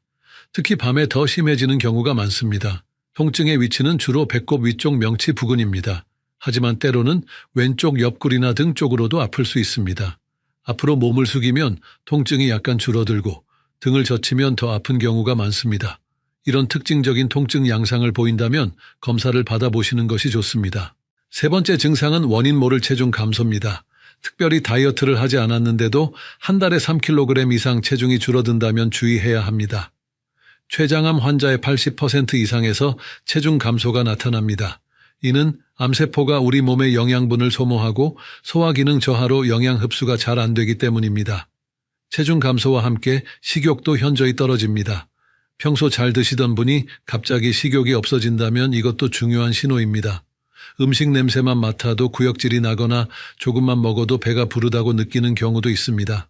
특히 밤에 더 심해지는 경우가 많습니다. 통증의 위치는 주로 배꼽 위쪽 명치 부근입니다. 하지만 때로는 왼쪽 옆구리나 등 쪽으로도 아플 수 있습니다. 앞으로 몸을 숙이면 통증이 약간 줄어들고 등을 젖히면 더 아픈 경우가 많습니다. 이런 특징적인 통증 양상을 보인다면 검사를 받아보시는 것이 좋습니다. 세 번째 증상은 원인 모를 체중 감소입니다. 특별히 다이어트를 하지 않았는데도 한 달에 3kg 이상 체중이 줄어든다면 주의해야 합니다. 췌장암 환자의 80% 이상에서 체중 감소가 나타납니다. 이는 암세포가 우리 몸의 영양분을 소모하고 소화기능 저하로 영양 흡수가 잘 안 되기 때문입니다. 체중 감소와 함께 식욕도 현저히 떨어집니다. 평소 잘 드시던 분이 갑자기 식욕이 없어진다면 이것도 중요한 신호입니다. 음식 냄새만 맡아도 구역질이 나거나 조금만 먹어도 배가 부르다고 느끼는 경우도 있습니다.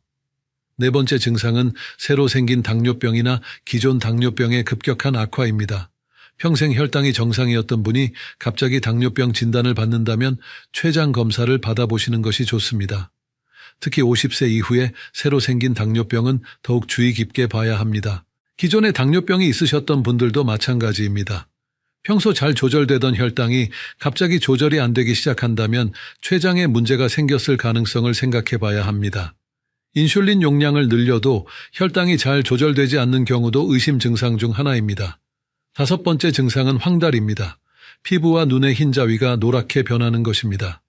네 번째 증상은 새로 생긴 당뇨병이나 기존 당뇨병의 급격한 악화입니다. 평생 혈당이 정상이었던 분이 갑자기 당뇨병 진단을 받는다면 췌장 검사를 받아보시는 것이 좋습니다. 특히 50세 이후에 새로 생긴 당뇨병은 더욱 주의 깊게 봐야 합니다. 기존에 당뇨병이 있으셨던 분들도 마찬가지입니다. 평소 잘 조절되던 혈당이 갑자기 조절이 안 되기 시작한다면 췌장에 문제가 생겼을 가능성을 생각해 봐야 합니다. 인슐린 용량을 늘려도 혈당이 잘 조절되지 않는 경우도 의심 증상 중 하나입니다. 다섯 번째 증상은 황달입니다. 피부와 눈의 흰자위가 노랗게 변하는 것입니다.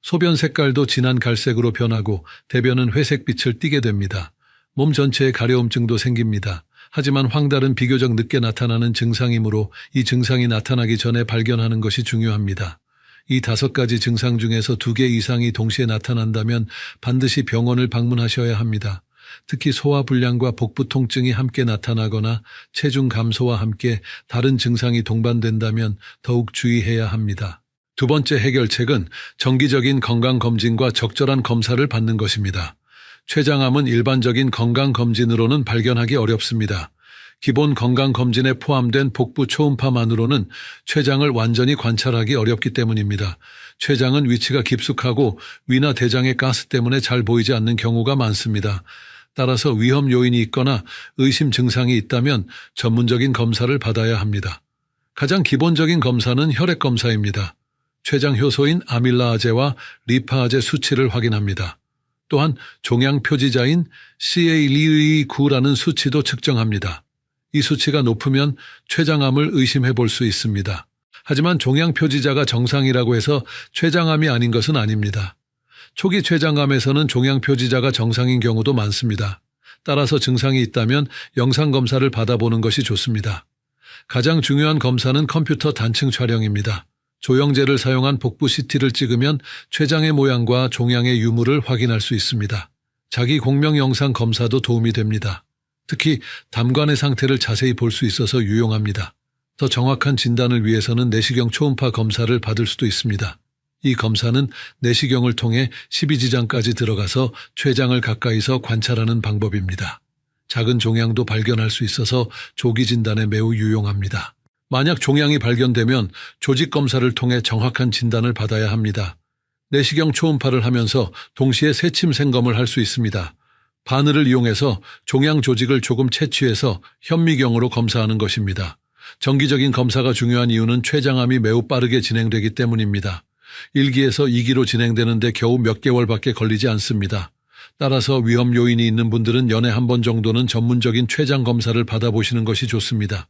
소변 색깔도 진한 갈색으로 변하고 대변은 회색빛을 띠게 됩니다. 몸 전체에 가려움증도 생깁니다. 하지만 황달은 비교적 늦게 나타나는 증상이므로 이 증상이 나타나기 전에 발견하는 것이 중요합니다. 이 5가지 증상 중에서 2개 이상이 동시에 나타난다면 반드시 병원을 방문하셔야 합니다. 특히 소화불량과 복부 통증이 함께 나타나거나 체중 감소와 함께 다른 증상이 동반된다면 더욱 주의해야 합니다. 두 번째 해결책은 정기적인 건강검진과 적절한 검사를 받는 것입니다. 췌장암은 일반적인 건강검진으로는 발견하기 어렵습니다. 기본 건강검진에 포함된 복부 초음파만으로는 췌장을 완전히 관찰하기 어렵기 때문입니다. 췌장은 위치가 깊숙하고 위나 대장의 가스 때문에 잘 보이지 않는 경우가 많습니다. 따라서 위험 요인이 있거나 의심 증상이 있다면 전문적인 검사를 받아야 합니다. 가장 기본적인 검사는 혈액 검사입니다. 췌장 효소인 아밀라아제와 리파아제 수치를 확인합니다. 또한 종양 표지자인 CA-2라는 수치도 측정합니다. 이 수치가 높으면 췌장암을 의심해 볼 수 있습니다. 하지만 종양 표지자가 정상이라고 해서 췌장암이 아닌 것은 아닙니다. 초기 췌장암에서는 종양 표지자가 정상인 경우도 많습니다. 따라서 증상이 있다면 영상검사를 받아보는 것이 좋습니다. 가장 중요한 검사는 컴퓨터 단층 촬영입니다. 조영제를 사용한 복부 CT를 찍으면 췌장의 모양과 종양의 유무를 확인할 수 있습니다. 자기 공명 영상 검사도 도움이 됩니다. 특히 담관의 상태를 자세히 볼 수 있어서 유용합니다. 더 정확한 진단을 위해서는 내시경 초음파 검사를 받을 수도 있습니다. 이 검사는 내시경을 통해 십이지장까지 들어가서 췌장을 가까이서 관찰하는 방법입니다. 작은 종양도 발견할 수 있어서 조기 진단에 매우 유용합니다. 만약 종양이 발견되면 조직 검사를 통해 정확한 진단을 받아야 합니다. 내시경 초음파를 하면서 동시에 세침 생검을 할 수 있습니다. 바늘을 이용해서 종양 조직을 조금 채취해서 현미경으로 검사하는 것입니다. 정기적인 검사가 중요한 이유는 췌장암이 매우 빠르게 진행되기 때문입니다. 1기에서 2기로 진행되는데 겨우 몇 개월밖에 걸리지 않습니다. 따라서 위험 요인이 있는 분들은 연에 한 번 정도는 전문적인 췌장 검사를 받아보시는 것이 좋습니다.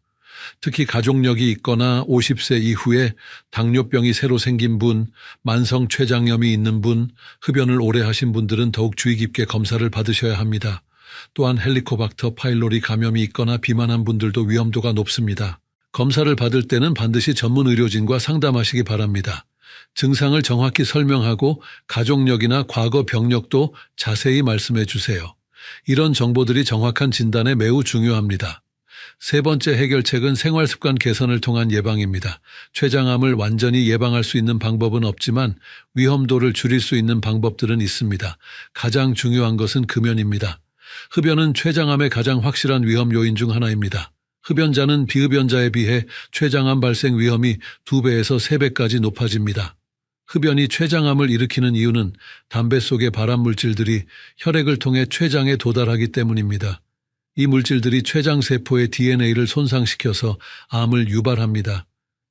특히 가족력이 있거나 50세 이후에 당뇨병이 새로 생긴 분, 만성 췌장염이 있는 분, 흡연을 오래 하신 분들은 더욱 주의 깊게 검사를 받으셔야 합니다. 또한 헬리코박터 파일로리 감염이 있거나 비만한 분들도 위험도가 높습니다. 검사를 받을 때는 반드시 전문 의료진과 상담하시기 바랍니다. 증상을 정확히 설명하고 가족력이나 과거 병력도 자세히 말씀해 주세요. 이런 정보들이 정확한 진단에 매우 중요합니다. 세 번째 해결책은 생활습관 개선을 통한 예방입니다. 췌장암을 완전히 예방할 수 있는 방법은 없지만 위험도를 줄일 수 있는 방법들은 있습니다. 가장 중요한 것은 금연입니다. 흡연은 췌장암의 가장 확실한 위험 요인 중 하나입니다. 흡연자는 비흡연자에 비해 췌장암 발생 위험이 2배에서 3배까지 높아집니다. 흡연이 췌장암을 일으키는 이유는 담배 속의 발암물질들이 혈액을 통해 췌장에 도달하기 때문입니다. 이 물질들이 췌장세포의 DNA를 손상시켜서 암을 유발합니다.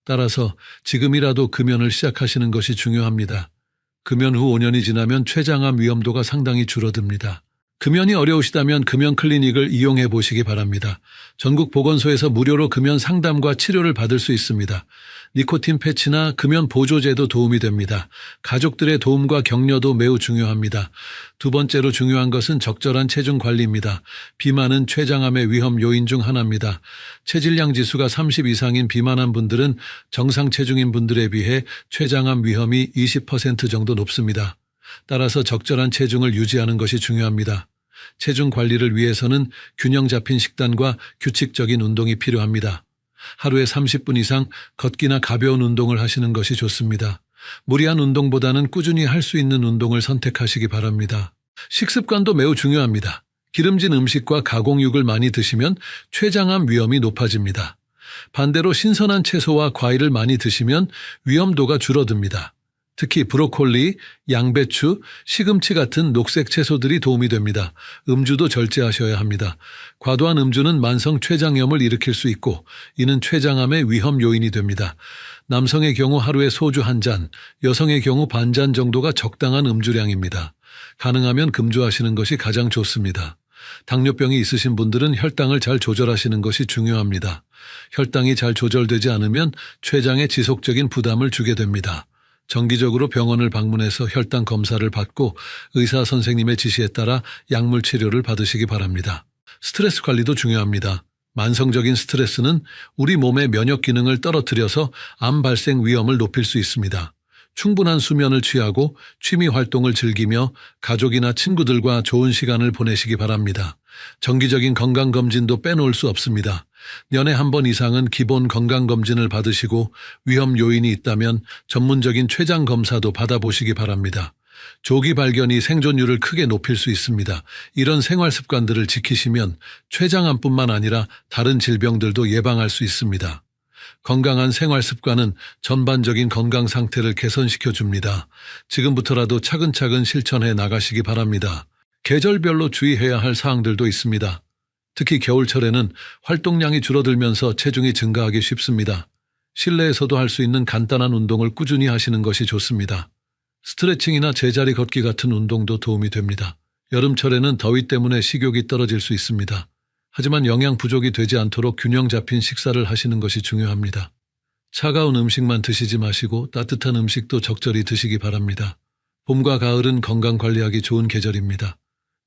따라서 지금이라도 금연을 시작하시는 것이 중요합니다. 금연 후 5년이 지나면 췌장암 위험도가 상당히 줄어듭니다. 금연이 어려우시다면 금연 클리닉을 이용해 보시기 바랍니다. 전국 보건소에서 무료로 금연 상담과 치료를 받을 수 있습니다. 니코틴 패치나 금연 보조제도 도움이 됩니다. 가족들의 도움과 격려도 매우 중요합니다. 두 번째로 중요한 것은 적절한 체중 관리입니다. 비만은 췌장암의 위험 요인 중 하나입니다. 체질량 지수가 30 이상인 비만한 분들은 정상 체중인 분들에 비해 췌장암 위험이 20% 정도 높습니다. 따라서 적절한 체중을 유지하는 것이 중요합니다. 체중 관리를 위해서는 균형 잡힌 식단과 규칙적인 운동이 필요합니다. 하루에 30분 이상 걷기나 가벼운 운동을 하시는 것이 좋습니다. 무리한 운동보다는 꾸준히 할 수 있는 운동을 선택하시기 바랍니다. 식습관도 매우 중요합니다. 기름진 음식과 가공육을 많이 드시면 췌장암 위험이 높아집니다. 반대로 신선한 채소와 과일을 많이 드시면 위험도가 줄어듭니다. 특히 브로콜리, 양배추, 시금치 같은 녹색 채소들이 도움이 됩니다. 음주도 절제하셔야 합니다. 과도한 음주는 만성 췌장염을 일으킬 수 있고 이는 췌장암의 위험 요인이 됩니다. 남성의 경우 하루에 소주 한 잔, 여성의 경우 반잔 정도가 적당한 음주량입니다. 가능하면 금주하시는 것이 가장 좋습니다. 당뇨병이 있으신 분들은 혈당을 잘 조절하시는 것이 중요합니다. 혈당이 잘 조절되지 않으면 췌장에 지속적인 부담을 주게 됩니다. 정기적으로 병원을 방문해서 혈당 검사를 받고 의사 선생님의 지시에 따라 약물 치료를 받으시기 바랍니다. 스트레스 관리도 중요합니다. 만성적인 스트레스는 우리 몸의 면역 기능을 떨어뜨려서 암 발생 위험을 높일 수 있습니다. 충분한 수면을 취하고 취미 활동을 즐기며 가족이나 친구들과 좋은 시간을 보내시기 바랍니다. 정기적인 건강검진도 빼놓을 수 없습니다. 년에 한 번 이상은 기본 건강검진을 받으시고 위험 요인이 있다면 전문적인 췌장 검사도 받아보시기 바랍니다. 조기 발견이 생존율을 크게 높일 수 있습니다. 이런 생활 습관들을 지키시면 췌장암뿐만 아니라 다른 질병들도 예방할 수 있습니다. 건강한 생활 습관은 전반적인 건강 상태를 개선시켜 줍니다. 지금부터라도 차근차근 실천해 나가시기 바랍니다. 계절별로 주의해야 할 사항들도 있습니다. 특히 겨울철에는 활동량이 줄어들면서 체중이 증가하기 쉽습니다. 실내에서도 할 수 있는 간단한 운동을 꾸준히 하시는 것이 좋습니다. 스트레칭이나 제자리 걷기 같은 운동도 도움이 됩니다. 여름철에는 더위 때문에 식욕이 떨어질 수 있습니다. 하지만 영양 부족이 되지 않도록 균형 잡힌 식사를 하시는 것이 중요합니다. 차가운 음식만 드시지 마시고 따뜻한 음식도 적절히 드시기 바랍니다. 봄과 가을은 건강 관리하기 좋은 계절입니다.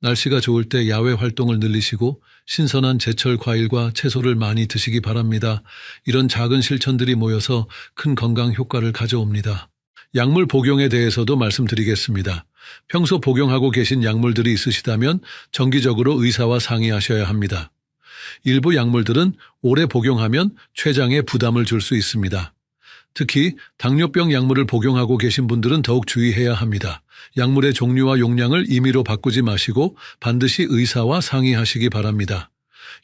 날씨가 좋을 때 야외 활동을 늘리시고 신선한 제철 과일과 채소를 많이 드시기 바랍니다. 이런 작은 실천들이 모여서 큰 건강 효과를 가져옵니다. 약물 복용에 대해서도 말씀드리겠습니다. 평소 복용하고 계신 약물들이 있으시다면 정기적으로 의사와 상의하셔야 합니다. 일부 약물들은 오래 복용하면 췌장에 부담을 줄 수 있습니다. 특히 당뇨병 약물을 복용하고 계신 분들은 더욱 주의해야 합니다. 약물의 종류와 용량을 임의로 바꾸지 마시고 반드시 의사와 상의하시기 바랍니다.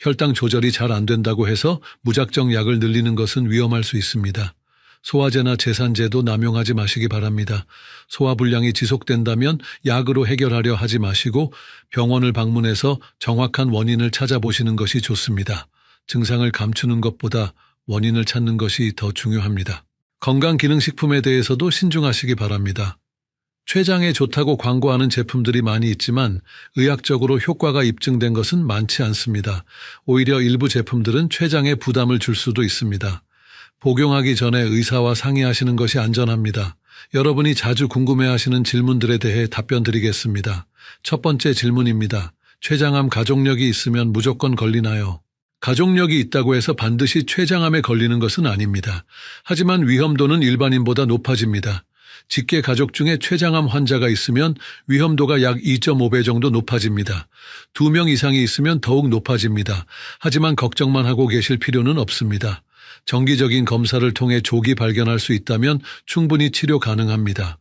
혈당 조절이 잘 안 된다고 해서 무작정 약을 늘리는 것은 위험할 수 있습니다. 소화제나 제산제도 남용하지 마시기 바랍니다. 소화불량이 지속된다면 약으로 해결하려 하지 마시고 병원을 방문해서 정확한 원인을 찾아보시는 것이 좋습니다. 증상을 감추는 것보다 원인을 찾는 것이 더 중요합니다. 건강기능식품에 대해서도 신중하시기 바랍니다. 췌장에 좋다고 광고하는 제품들이 많이 있지만 의학적으로 효과가 입증된 것은 많지 않습니다. 오히려 일부 제품들은 췌장에 부담을 줄 수도 있습니다. 복용하기 전에 의사와 상의하시는 것이 안전합니다. 여러분이 자주 궁금해하시는 질문들에 대해 답변 드리겠습니다. 첫 번째 질문입니다. 췌장암 가족력이 있으면 무조건 걸리나요? 가족력이 있다고 해서 반드시 췌장암에 걸리는 것은 아닙니다. 하지만 위험도는 일반인보다 높아집니다. 직계 가족 중에 췌장암 환자가 있으면 위험도가 약 2.5배 정도 높아집니다. 2명 이상이 있으면 더욱 높아집니다. 하지만 걱정만 하고 계실 필요는 없습니다. 정기적인 검사를 통해 조기 발견할 수 있다면 충분히 치료 가능합니다.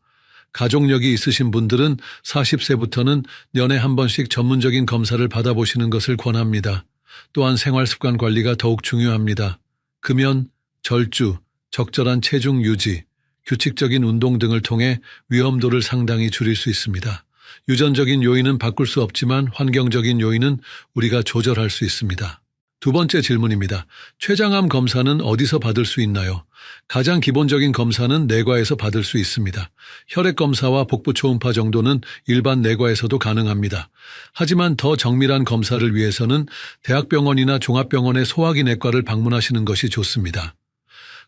가족력이 있으신 분들은 40세부터는 년에 한 번씩 전문적인 검사를 받아보시는 것을 권합니다. 또한 생활습관 관리가 더욱 중요합니다. 금연, 절주, 적절한 체중 유지, 규칙적인 운동 등을 통해 위험도를 상당히 줄일 수 있습니다. 유전적인 요인은 바꿀 수 없지만 환경적인 요인은 우리가 조절할 수 있습니다. 두 번째 질문입니다. 췌장암 검사는 어디서 받을 수 있나요? 가장 기본적인 검사는 내과에서 받을 수 있습니다. 혈액 검사와 복부 초음파 정도는 일반 내과에서도 가능합니다. 하지만 더 정밀한 검사를 위해서는 대학병원이나 종합병원의 소화기 내과를 방문하시는 것이 좋습니다.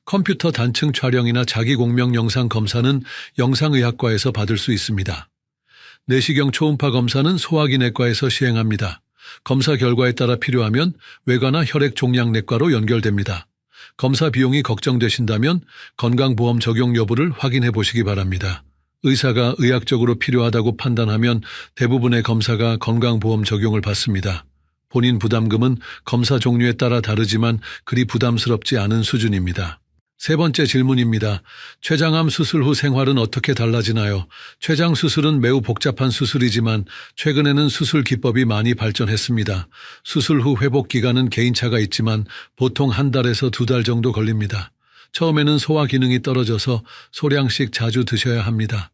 컴퓨터 단층 촬영이나 자기공명 영상 검사는 영상의학과에서 받을 수 있습니다. 내시경 초음파 검사는 소화기 내과에서 시행합니다. 검사 결과에 따라 필요하면 외과나 혈액 종양내과로 연결됩니다. 검사 비용이 걱정되신다면 건강보험 적용 여부를 확인해 보시기 바랍니다. 의사가 의학적으로 필요하다고 판단하면 대부분의 검사가 건강보험 적용을 받습니다. 본인 부담금은 검사 종류에 따라 다르지만 그리 부담스럽지 않은 수준입니다. 세 번째 질문입니다. 췌장암 수술 후 생활은 어떻게 달라지나요? 췌장 수술은 매우 복잡한 수술이지만 최근에는 수술 기법이 많이 발전했습니다. 수술 후 회복 기간은 개인차가 있지만 보통 한 달에서 2달 정도 걸립니다. 처음에는 소화 기능이 떨어져서 소량씩 자주 드셔야 합니다.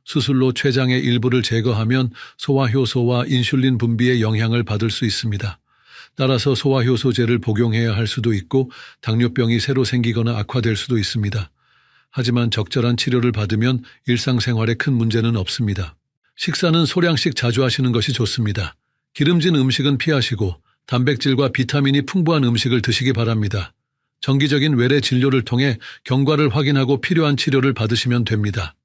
수술로 췌장의 일부를 제거하면 소화효소와 인슐린 분비에 영향을 받을 수 있습니다. 따라서 소화효소제를 복용해야 할 수도 있고 당뇨병이 새로 생기거나 악화될 수도 있습니다. 하지만 적절한 치료를 받으면 일상생활에 큰 문제는 없습니다. 식사는 소량씩 자주 하시는 것이 좋습니다. 기름진 음식은 피하시고 단백질과 비타민이 풍부한 음식을 드시기 바랍니다. 정기적인 외래 진료를 통해 경과를 확인하고 필요한 치료를 받으시면 됩니다.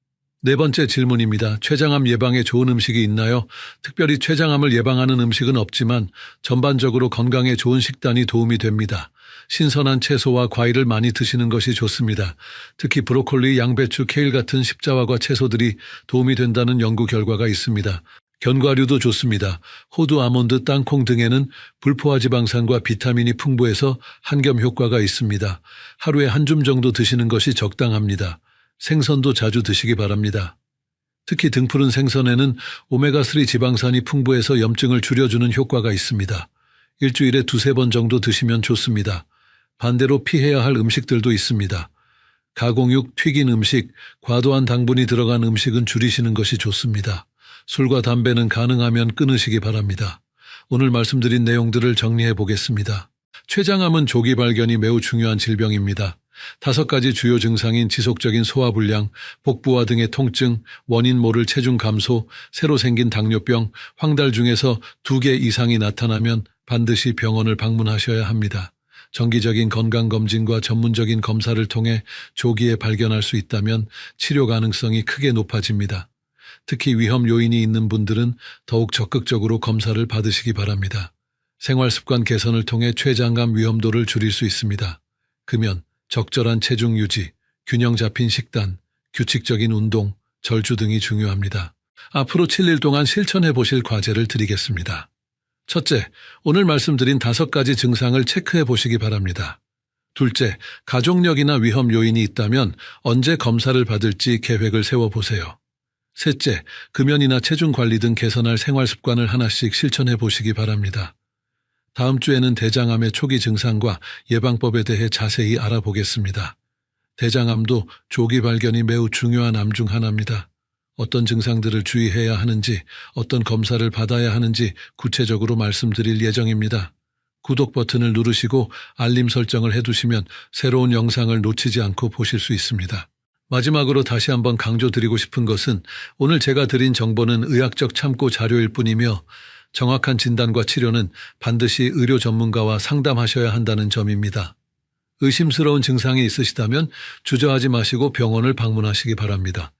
네 번째 질문입니다. 췌장암 예방에 좋은 음식이 있나요? 특별히 췌장암을 예방하는 음식은 없지만 전반적으로 건강에 좋은 식단이 도움이 됩니다. 신선한 채소와 과일을 많이 드시는 것이 좋습니다. 특히 브로콜리, 양배추, 케일 같은 십자화과 채소들이 도움이 된다는 연구 결과가 있습니다. 견과류도 좋습니다. 호두, 아몬드, 땅콩 등에는 불포화 지방산과 비타민이 풍부해서 한겸 효과가 있습니다. 하루에 한 줌 정도 드시는 것이 적당합니다. 생선도 자주 드시기 바랍니다. 특히 등푸른 생선에는 오메가3 지방산이 풍부해서 염증을 줄여주는 효과가 있습니다. 일주일에 2-3번 정도 드시면 좋습니다. 반대로 피해야 할 음식들도 있습니다. 가공육, 튀긴 음식, 과도한 당분이 들어간 음식은 줄이시는 것이 좋습니다. 술과 담배는 가능하면 끊으시기 바랍니다. 오늘 말씀드린 내용들을 정리해 보겠습니다. 췌장암은 조기 발견이 매우 중요한 질병입니다. 5가지 주요 증상인 지속적인 소화불량, 복부와 등의 통증, 원인 모를 체중 감소, 새로 생긴 당뇨병, 황달 중에서 2개 이상이 나타나면 반드시 병원을 방문하셔야 합니다. 정기적인 건강검진과 전문적인 검사를 통해 조기에 발견할 수 있다면 치료 가능성이 크게 높아집니다. 특히 위험 요인이 있는 분들은 더욱 적극적으로 검사를 받으시기 바랍니다. 생활습관 개선을 통해 췌장암 위험도를 줄일 수 있습니다. 금연, 적절한 체중 유지, 균형 잡힌 식단, 규칙적인 운동, 절주 등이 중요합니다. 앞으로 7일 동안 실천해 보실 과제를 드리겠습니다. 첫째, 오늘 말씀드린 5가지 증상을 체크해 보시기 바랍니다. 둘째, 가족력이나 위험 요인이 있다면 언제 검사를 받을지 계획을 세워보세요. 셋째, 금연이나 체중 관리 등 개선할 생활 습관을 하나씩 실천해 보시기 바랍니다. 다음 주에는 대장암의 초기 증상과 예방법에 대해 자세히 알아보겠습니다. 대장암도 조기 발견이 매우 중요한 암 중 하나입니다. 어떤 증상들을 주의해야 하는지, 어떤 검사를 받아야 하는지 구체적으로 말씀드릴 예정입니다. 구독 버튼을 누르시고 알림 설정을 해두시면 새로운 영상을 놓치지 않고 보실 수 있습니다. 마지막으로 다시 한번 강조드리고 싶은 것은 오늘 제가 드린 정보는 의학적 참고 자료일 뿐이며 정확한 진단과 치료는 반드시 의료 전문가와 상담하셔야 한다는 점입니다. 의심스러운 증상이 있으시다면 주저하지 마시고 병원을 방문하시기 바랍니다.